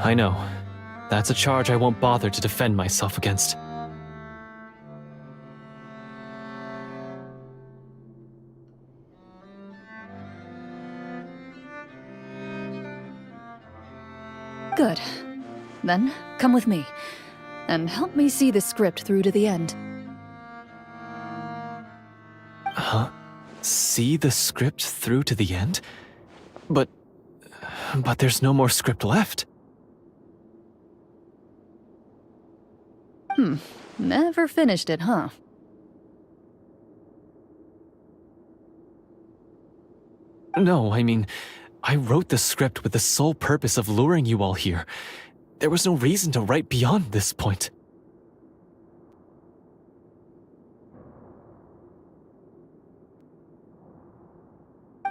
I know. That's a charge I won't bother to defend myself against. Good. Then, come with me, and help me see the script through to the end. Huh? See the script through to the end? But there's no more script left. Never finished it, huh? No, I mean, I wrote the script with the sole purpose of luring you all here. There was no reason to write beyond this point.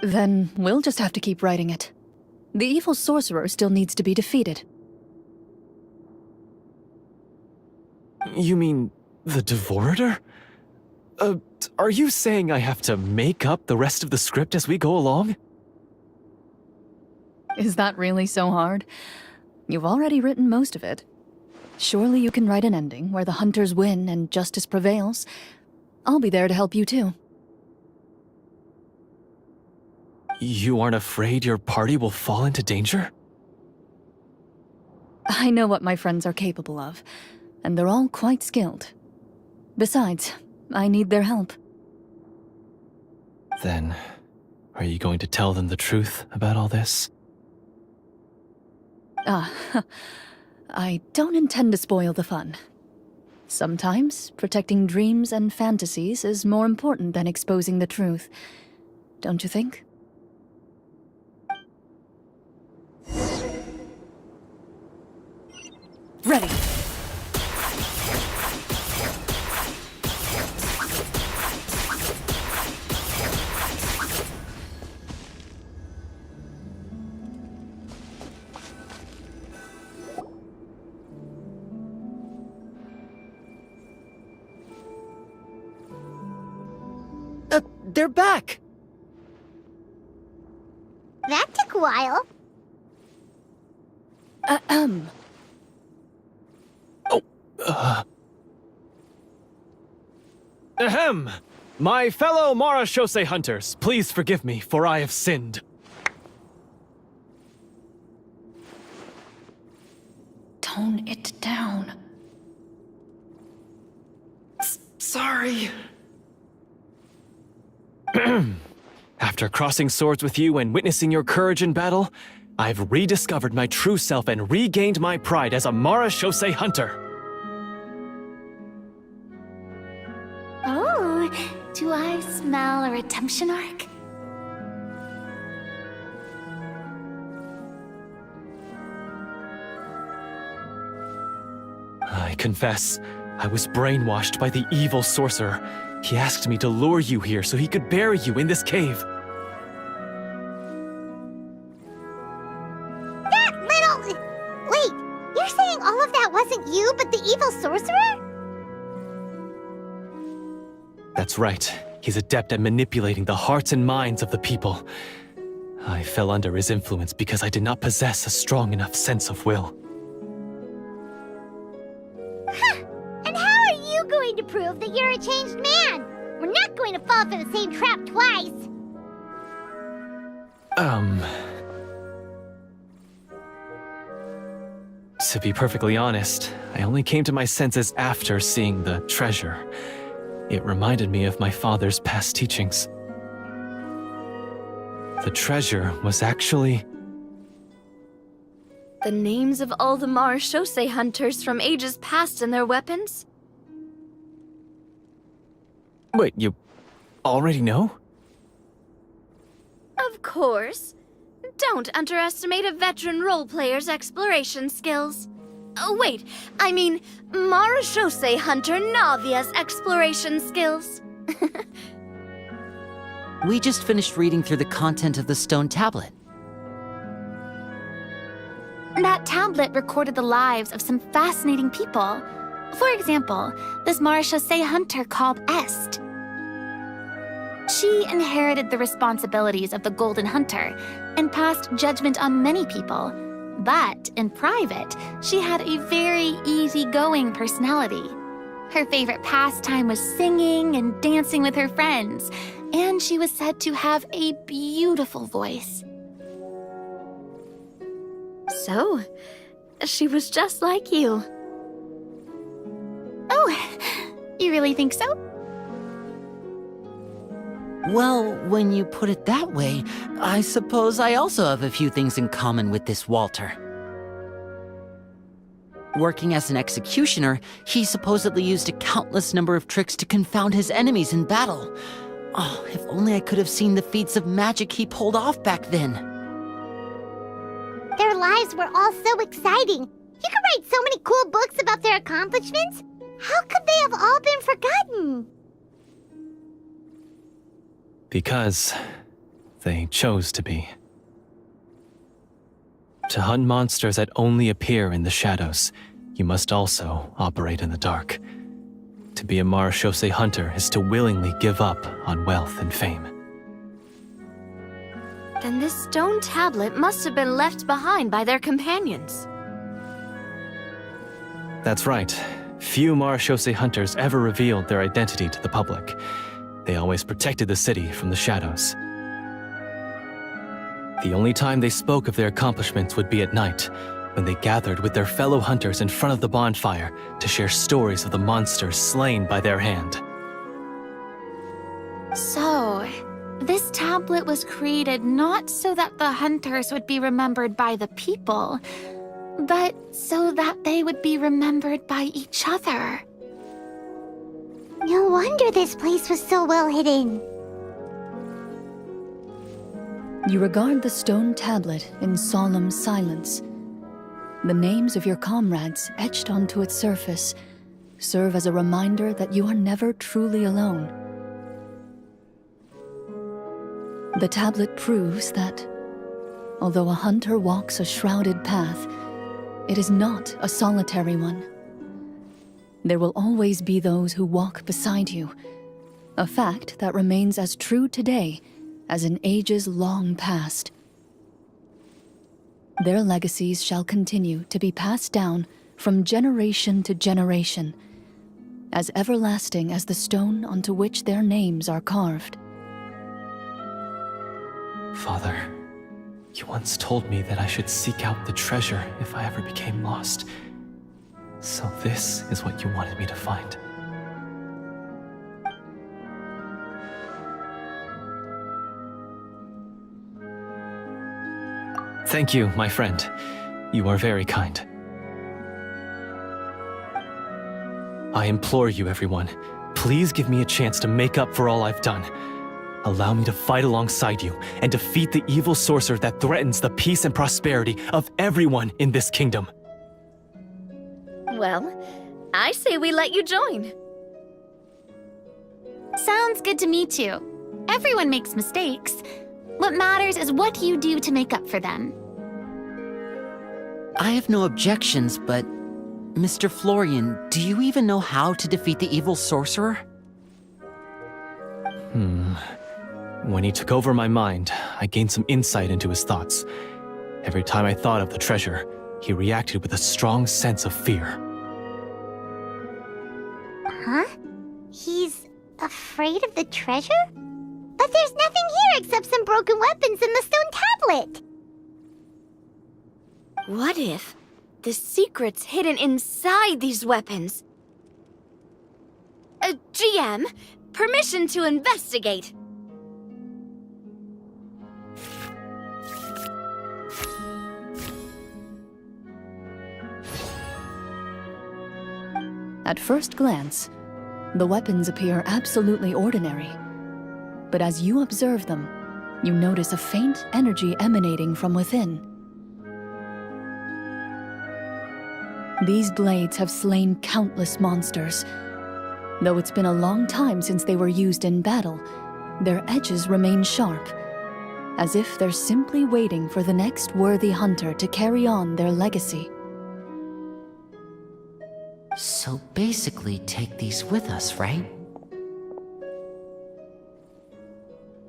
Then we'll just have to keep writing it. The evil sorcerer still needs to be defeated. You mean the Devorator? Are you saying I have to make up the rest of the script as we go along? Is that really so hard? You've already written most of it. Surely you can write an ending where the hunters win and justice prevails. I'll be there to help you too. You aren't afraid your party will fall into danger? I know what my friends are capable of, and they're all quite skilled. Besides, I need their help. Then, are you going to tell them the truth about all this? I don't intend to spoil the fun. Sometimes, protecting dreams and fantasies is more important than exposing the truth. Don't you think? Ready. They're back! That took a while. Ahem! My fellow Marashose hunters, please forgive me, for I have sinned. Tone it down. Sorry. After crossing swords with you and witnessing your courage in battle, I've rediscovered my true self and regained my pride as a Marashose hunter. Oh, do I smell a redemption arc? I confess, I was brainwashed by the evil sorcerer. He asked me to lure you here so he could bury you in this cave. That little... Wait, you're saying all of that wasn't you, but the evil sorcerer? That's right. He's adept at manipulating the hearts and minds of the people. I fell under his influence because I did not possess a strong enough sense of will. And how are you going to prove that you're a changed man? We're not going to fall for the same trap twice. To be perfectly honest, I only came to my senses after seeing the treasure. It reminded me of my father's past teachings. The treasure was actually... The names of all the Marechaussee hunters from ages past and their weapons? Wait, you already know? Of course. Don't underestimate a veteran role-player's exploration skills. Oh, wait, I mean, Marechaussee Hunter Navia's exploration skills. We just finished reading through the content of the stone tablet. That tablet recorded the lives of some fascinating people. For example, this Marechaussee hunter called Est. She inherited the responsibilities of the Golden Hunter and passed judgment on many people. But in private, she had a very easygoing personality. Her favorite pastime was singing and dancing with her friends, and she was said to have a beautiful voice. So, she was just like you. Oh, you really think so? Well, when you put it that way, I suppose I also have a few things in common with this Walter. Working as an executioner, he supposedly used a countless number of tricks to confound his enemies in battle. Oh, if only I could have seen the feats of magic he pulled off back then. Their lives were all so exciting. You could write so many cool books about their accomplishments. How could they have all been forgotten? Because they chose to be. To hunt monsters that only appear in the shadows, you must also operate in the dark. To be a Marechaussee hunter is to willingly give up on wealth and fame. Then this stone tablet must have been left behind by their companions. That's right. Few Marechaussee hunters ever revealed their identity to the public. They always protected the city from the shadows. The only time they spoke of their accomplishments would be at night, when they gathered with their fellow hunters in front of the bonfire to share stories of the monsters slain by their hand. So, this tablet was created not so that the hunters would be remembered by the people, but so that they would be remembered by each other. No wonder this place was so well hidden. You regard the stone tablet in solemn silence. The names of your comrades etched onto its surface serve as a reminder that you are never truly alone. The tablet proves that, although a hunter walks a shrouded path, it is not a solitary one. There will always be those who walk beside you, a fact that remains as true today as in ages long past. Their legacies shall continue to be passed down from generation to generation, as everlasting as the stone onto which their names are carved. Father, you once told me that I should seek out the treasure if I ever became lost. So this is what you wanted me to find. Thank you, my friend. You are very kind. I implore you, everyone, please give me a chance to make up for all I've done. Allow me to fight alongside you and defeat the evil sorcerer that threatens the peace and prosperity of everyone in this kingdom. Well, I say we let you join. Sounds good to me too. Everyone makes mistakes. What matters is what you do to make up for them. I have no objections, but... Mr. Florian, do you even know how to defeat the evil sorcerer? When he took over my mind, I gained some insight into his thoughts. Every time I thought of the treasure, he reacted with a strong sense of fear. Huh? He's afraid of the treasure? But there's nothing here except some broken weapons and the stone tablet. What if the secrets hidden inside these weapons. GM, permission to investigate. At first glance, the weapons appear absolutely ordinary. But as you observe them, you notice a faint energy emanating from within. These blades have slain countless monsters. Though it's been a long time since they were used in battle, their edges remain sharp, as if they're simply waiting for the next worthy hunter to carry on their legacy. So basically, take these with us, right?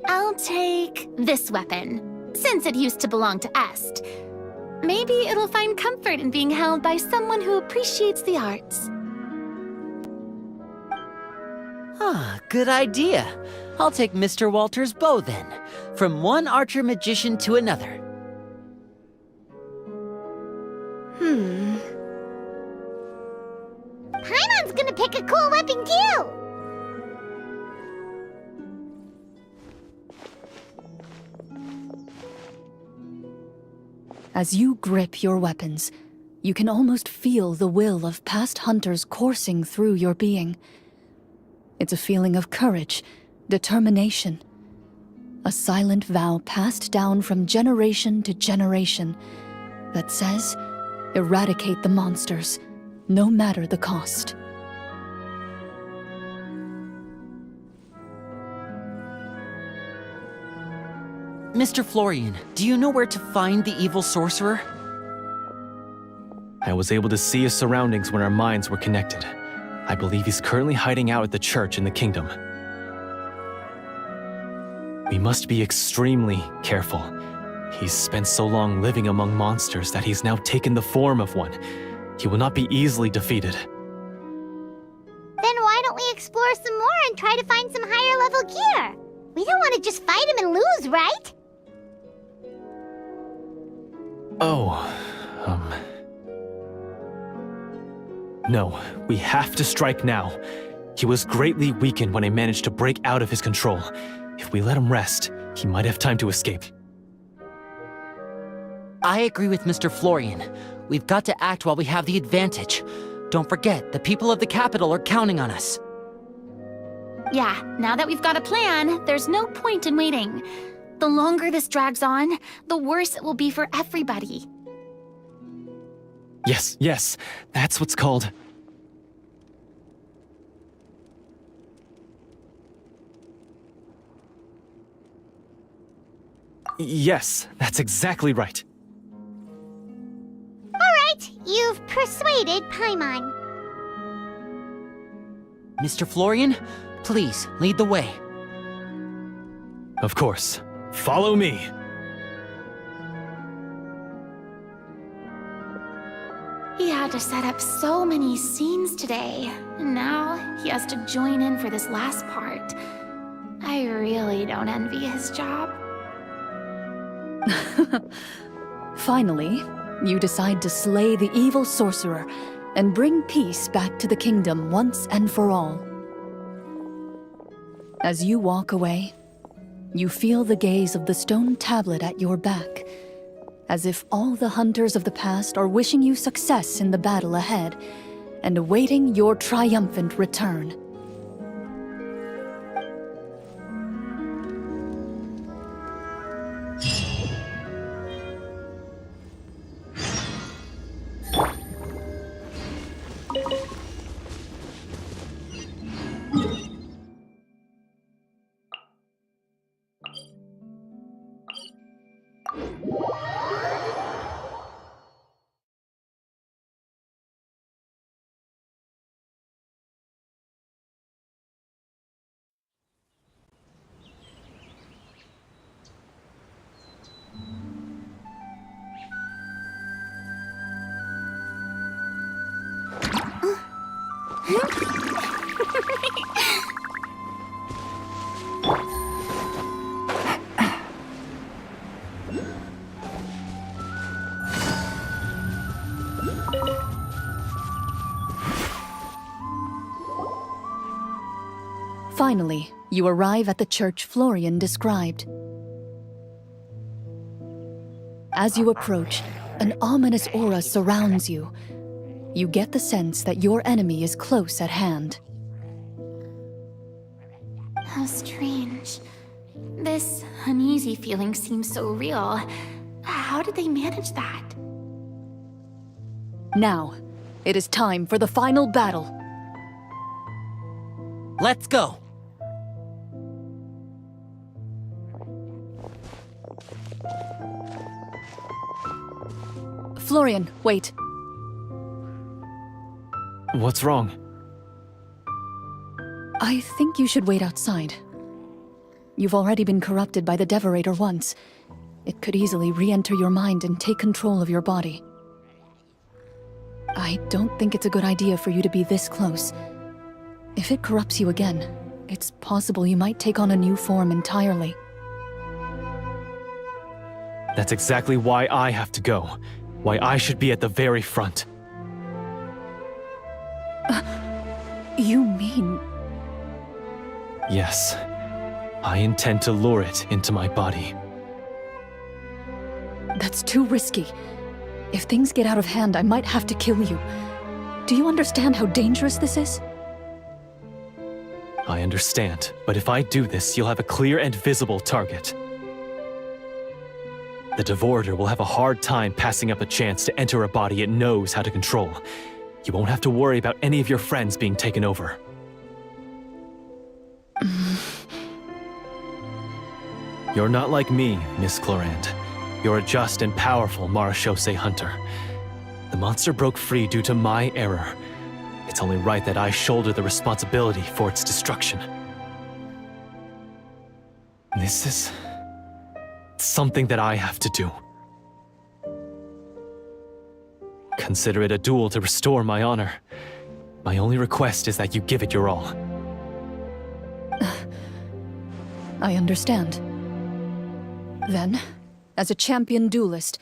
I'll take this weapon, since it used to belong to Est. Maybe it'll find comfort in being held by someone who appreciates the arts. Ah, good idea. I'll take Mr. Walter's bow then, from one archer magician to another. Paimon's gonna pick a cool weapon too! As you grip your weapons, you can almost feel the will of past hunters coursing through your being. It's a feeling of courage, determination. A silent vow passed down from generation to generation that says, eradicate the monsters, no matter the cost. Mr. Florian, do you know where to find the evil sorcerer? I was able to see his surroundings when our minds were connected. I believe he's currently hiding out at the church in the kingdom. We must be extremely careful. He's spent so long living among monsters that he's now taken the form of one. He will not be easily defeated. Then why don't we explore some more and try to find some higher level gear? We don't want to just fight him and lose, right? No, we have to strike now. He was greatly weakened when I managed to break out of his control. If we let him rest, he might have time to escape. I agree with Mr. Florian. We've got to act while we have the advantage. Don't forget, the people of the capital are counting on us. Yeah, now that we've got a plan, there's no point in waiting. The longer this drags on, the worse it will be for everybody. Yes, that's what's called... Yes, that's exactly right. Alright, you've persuaded Paimon. Mr. Florian, please, lead the way. Of course. Follow me. He had to set up so many scenes today, and now he has to join in for this last part. I really don't envy his job. Finally, you decide to slay the evil sorcerer and bring peace back to the kingdom once and for all. As you walk away, you feel the gaze of the stone tablet at your back, as if all the hunters of the past are wishing you success in the battle ahead and awaiting your triumphant return. Finally, you arrive at the church Florian described. As you approach, an ominous aura surrounds you. You get the sense that your enemy is close at hand. How strange. This uneasy feeling seems so real. How did they manage that? Now, it is time for the final battle. Let's go! Florian, wait. What's wrong? I think you should wait outside. You've already been corrupted by the Devorator once. It could easily re-enter your mind and take control of your body. I don't think it's a good idea for you to be this close. If it corrupts you again, it's possible you might take on a new form entirely. That's exactly why I have to go. Why I should be at the very front. You mean... Yes. I intend to lure it into my body. That's too risky. If things get out of hand, I might have to kill you. Do you understand how dangerous this is? I understand, but if I do this, you'll have a clear and visible target. The Devorator will have a hard time passing up a chance to enter a body it knows how to control. You won't have to worry about any of your friends being taken over. You're not like me, Miss Clorinde. You're a just and powerful Marechaussee hunter. The monster broke free due to my error. It's only right that I shoulder the responsibility for its destruction. This is... something that I have to do. Consider it a duel to restore my honor. My only request is that you give it your all. I understand. Then, as a champion duelist,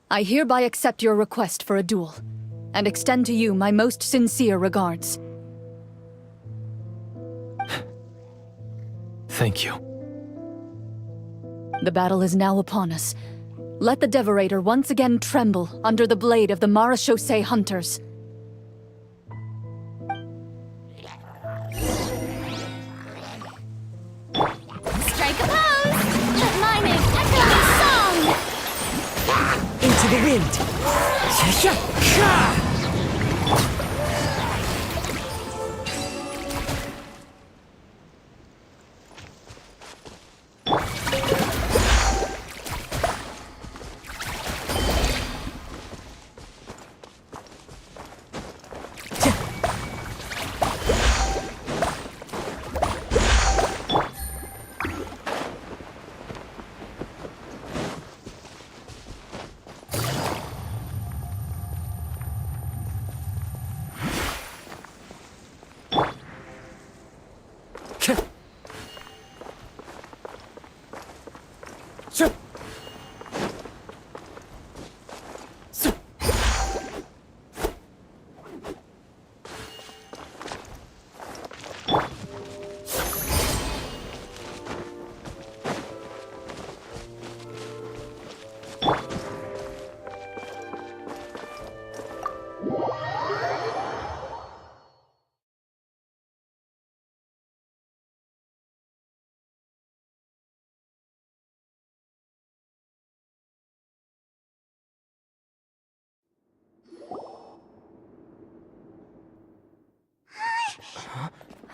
I hereby accept your request for a duel, and extend to you my most sincere regards. Thank you. The battle is now upon us. Let the Devorator once again tremble under the blade of the Marechaussee hunters. Strike a pose! Let miming echo this song! Into the wind!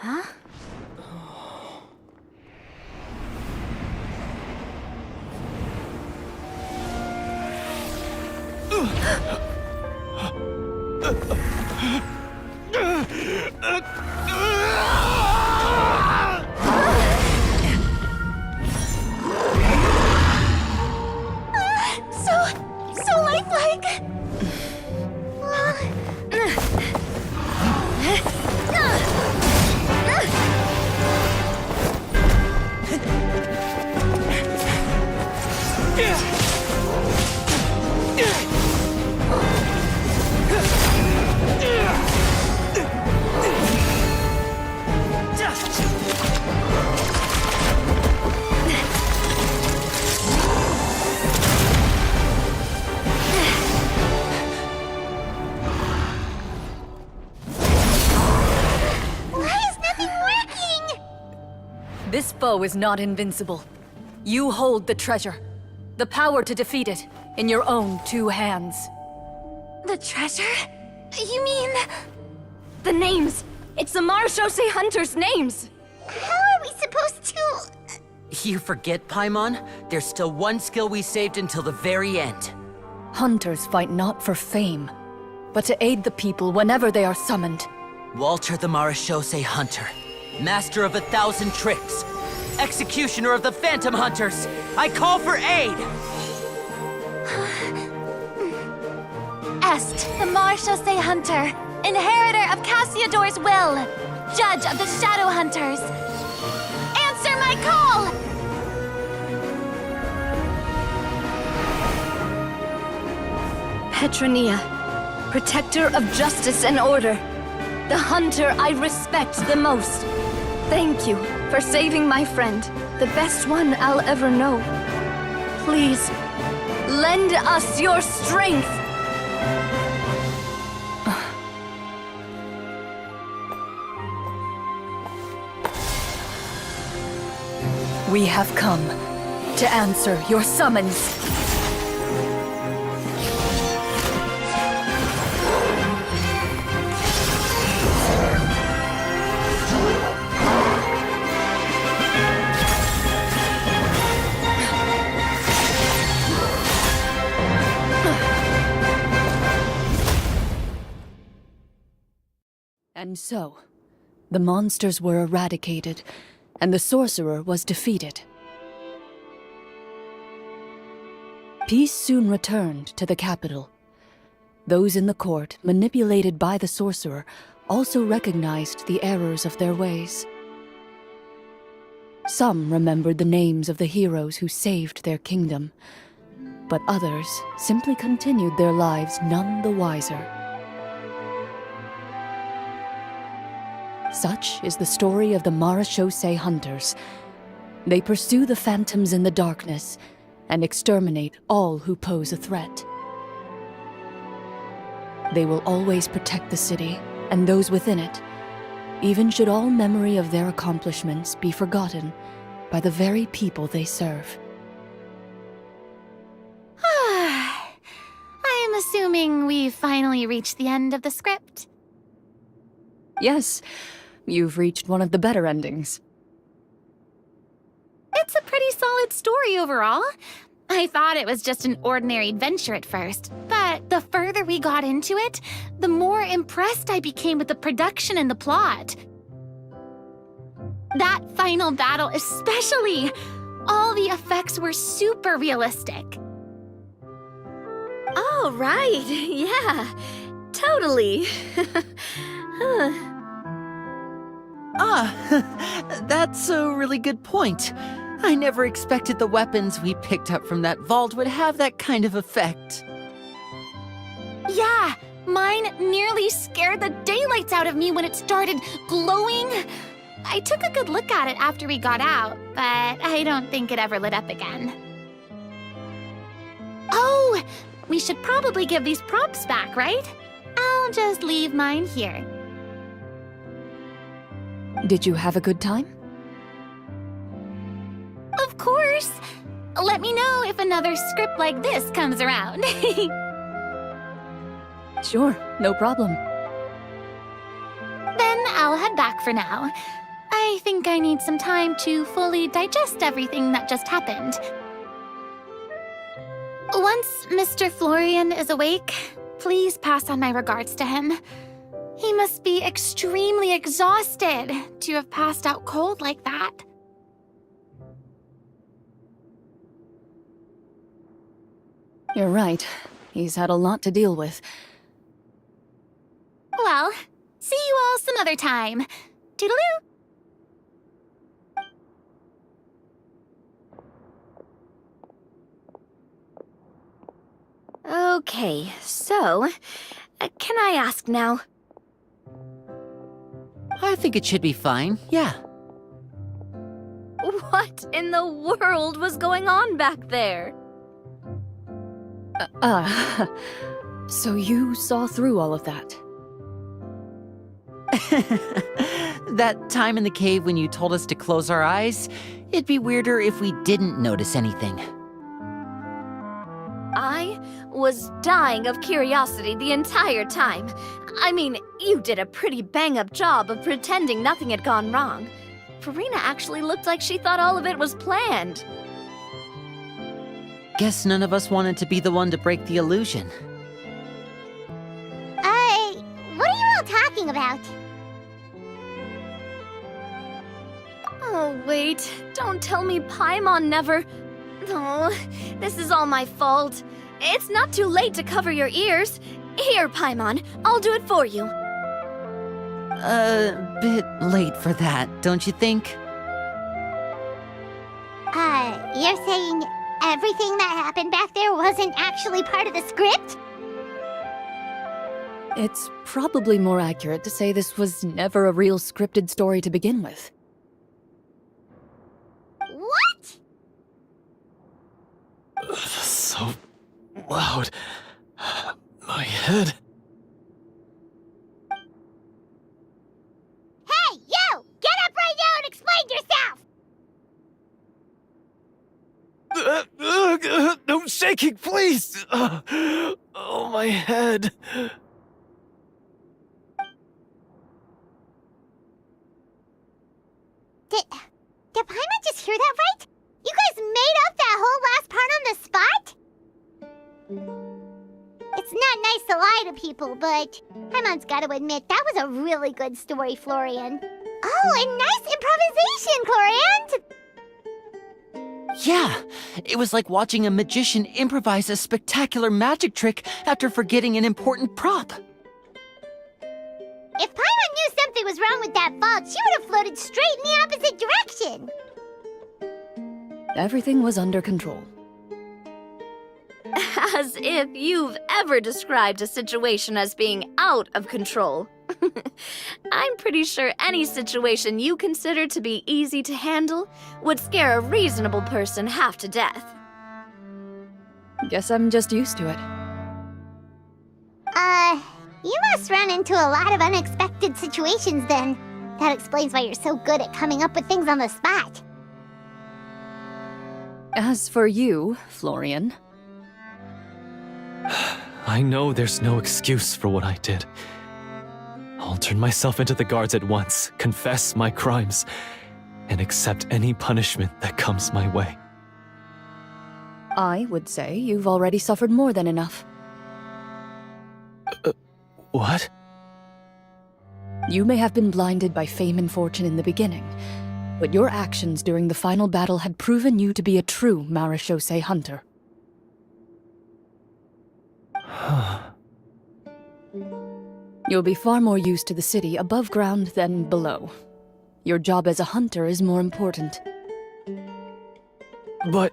Huh? So lifelike! foe is not invincible. You hold the treasure. The power to defeat it in your own 2 hands. The treasure? You mean... The names! It's the Marechaussee Hunters' names! How are we supposed to... You forget, Paimon? There's still one skill we saved until the very end. Hunters fight not for fame, but to aid the people whenever they are summoned. Walter the Marechaussee Hunter, master of 1,000 tricks, executioner of the Phantom Hunters, I call for aid! Est, the Marechaussee Hunter, inheritor of Cassiodor's will, judge of the Shadow Hunters. Answer my call! Petronia, protector of justice and order. The hunter I respect the most. Thank you for saving my friend, the best one I'll ever know. Please, lend us your strength! We have come to answer your summons. And so, the monsters were eradicated, and the sorcerer was defeated. Peace soon returned to the capital. Those in the court, manipulated by the sorcerer, also recognized the errors of their ways. Some remembered the names of the heroes who saved their kingdom, but others simply continued their lives none the wiser. Such is the story of the Marechaussee Hunters. They pursue the phantoms in the darkness and exterminate all who pose a threat. They will always protect the city and those within it, even should all memory of their accomplishments be forgotten by the very people they serve. I'm assuming we've finally reached the end of the script. Yes, you've reached one of the better endings. It's a pretty solid story overall. I thought it was just an ordinary adventure at first, but the further we got into it, the more impressed I became with the production and the plot. That final battle especially! All the effects were super realistic. Oh, right. Yeah, totally. That's a really good point. I never expected the weapons we picked up from that vault would have that kind of effect. Yeah, mine nearly scared the daylights out of me when it started glowing. I took a good look at it after we got out, but I don't think it ever lit up again. Oh, we should probably give these props back, right? I'll just leave mine here. Did you have a good time? Of course! Let me know if another script like this comes around. Sure, no problem. Then I'll head back for now. I think I need some time to fully digest everything that just happened. Once Mr. Florian is awake, please pass on my regards to him. He must be extremely exhausted to have passed out cold like that. You're right. He's had a lot to deal with. Well, see you all some other time. Toodaloo! Okay, so, can I ask now? I think it should be fine, yeah. What in the world was going on back there? So you saw through all of that? That time in the cave when you told us to close our eyes, it'd be weirder if we didn't notice anything. I was dying of curiosity the entire time. I mean, you did a pretty bang-up job of pretending nothing had gone wrong. Farina actually looked like she thought all of it was planned. Guess none of us wanted to be the one to break the illusion. What are you all talking about? Oh, wait. Don't tell me Paimon never... Oh, this is all my fault. It's not too late to cover your ears. Here, Paimon, I'll do it for you. A bit late for that, don't you think? You're saying everything that happened back there wasn't actually part of the script? It's probably more accurate to say this was never a real scripted story to begin with. What? So loud. My head. Hey, you! Get up right now and explain yourself! No shaking, please! Oh, my head. Did Paimon just hear that right? You guys made up that whole last part on the spot? It's not nice to lie to people, but Paimon's gotta admit, that was a really good story, Florian. Oh, and nice improvisation, Clorinde! Yeah, it was like watching a magician improvise a spectacular magic trick after forgetting an important prop. If Paimon knew something was wrong with that vault, she would have floated straight in the opposite direction! Everything was under control. As if you've ever described a situation as being out of control. I'm pretty sure any situation you consider to be easy to handle would scare a reasonable person half to death. Guess I'm just used to it. You must run into a lot of unexpected situations then. That explains why you're so good at coming up with things on the spot. As for you, Florian... I know there's no excuse for what I did. I'll turn myself into the guards at once, confess my crimes, and accept any punishment that comes my way. I would say you've already suffered more than enough. What? You may have been blinded by fame and fortune in the beginning, but your actions during the final battle had proven you to be a true marechaussee hunter. You'll be far more used to the city above ground than below. Your job as a hunter is more important. But...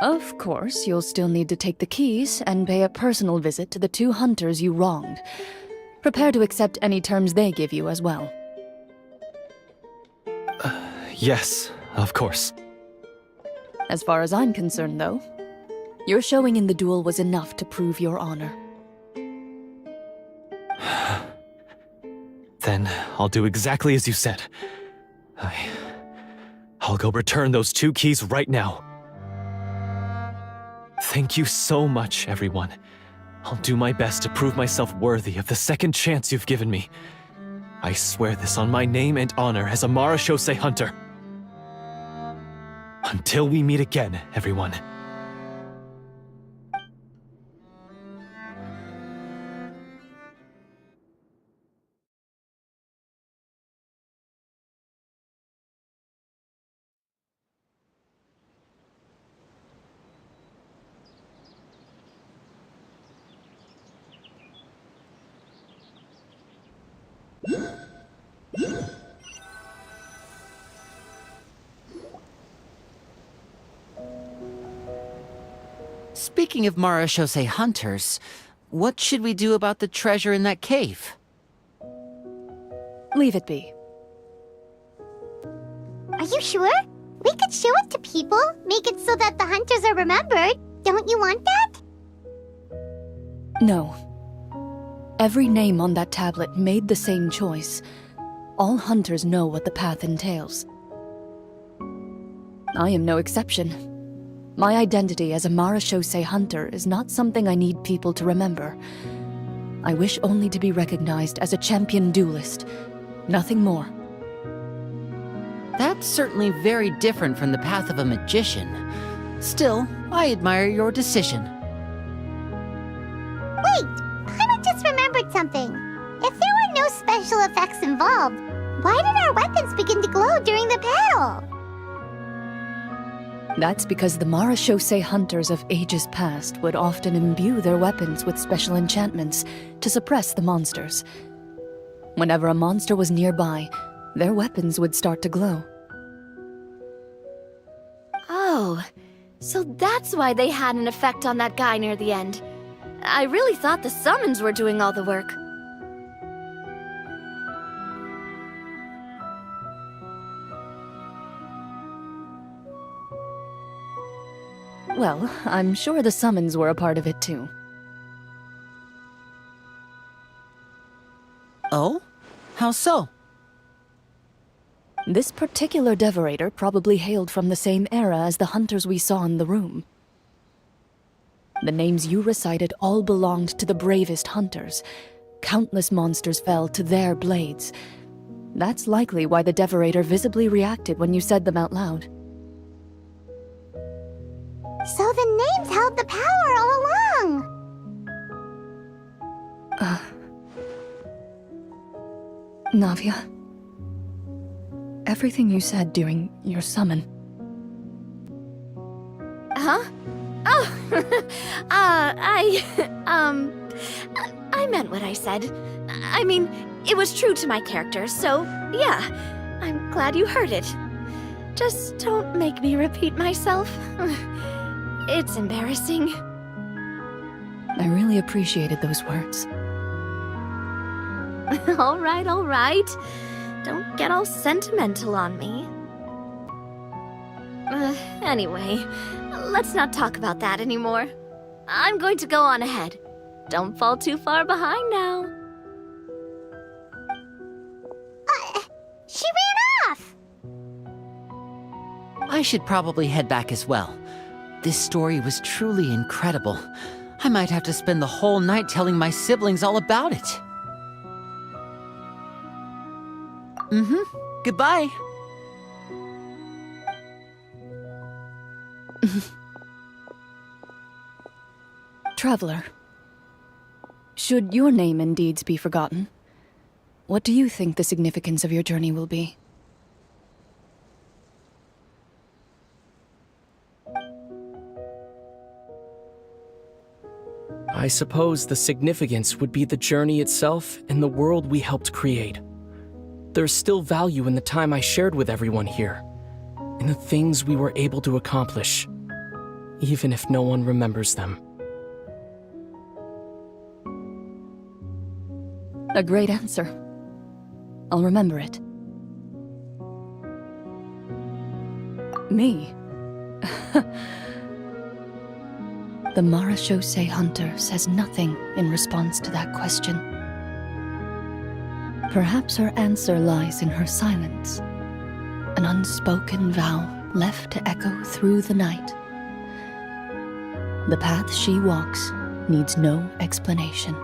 Of course, you'll still need to take the keys and pay a personal visit to the 2 hunters you wronged. Prepare to accept any terms they give you as well. Yes, of course. As far as I'm concerned, though, your showing in the duel was enough to prove your honor. Then I'll do exactly as you said. I'll go return those 2 keys right now. Thank you so much, everyone. I'll do my best to prove myself worthy of the second chance you've given me. I swear this on my name and honor as a marechaussee hunter. Until we meet again, everyone. Speaking of marechaussee hunters, what should we do about the treasure in that cave? Leave it be. Are you sure? We could show it to people, make it so that the hunters are remembered. Don't you want that? No. Every name on that tablet made the same choice, all hunters know what the path entails. I am no exception. My identity as a Marechaussee hunter is not something I need people to remember. I wish only to be recognized as a champion duelist, nothing more. That's certainly very different from the path of a magician. Still, I admire your decision. Wait! I just remembered something. If there were no special effects involved, why did our weapons begin to glow during the battle? That's because the Marechaussee hunters of ages past would often imbue their weapons with special enchantments to suppress the monsters. Whenever a monster was nearby, their weapons would start to glow. Oh, so that's why they had an effect on that guy near the end. I really thought the summons were doing all the work. Well, I'm sure the summons were a part of it too. Oh? How so? This particular devorator probably hailed from the same era as the hunters we saw in the room. The names you recited all belonged to the bravest hunters. Countless monsters fell to their blades. That's likely why the devorator visibly reacted when you said them out loud. So the names held the power all along! Navia, everything you said during your summon. Huh? Oh, I meant what I said. I mean, it was true to my character, so yeah, I'm glad you heard it. Just don't make me repeat myself. It's embarrassing. I really appreciated those words. All right, all right. Don't get all sentimental on me. Anyway, let's not talk about that anymore. I'm going to go on ahead. Don't fall too far behind now. She ran off! I should probably head back as well. This story was truly incredible. I might have to spend the whole night telling my siblings all about it. Goodbye. Traveler, should your name and deeds be forgotten, what do you think the significance of your journey will be? I suppose the significance would be the journey itself and the world we helped create. There's still value in the time I shared with everyone here, in the things we were able to accomplish, even if no one remembers them. A great answer. I'll remember it. Me? The Marechaussee hunter says nothing in response to that question. Perhaps her answer lies in her silence, an unspoken vow left to echo through the night. The path she walks needs no explanation.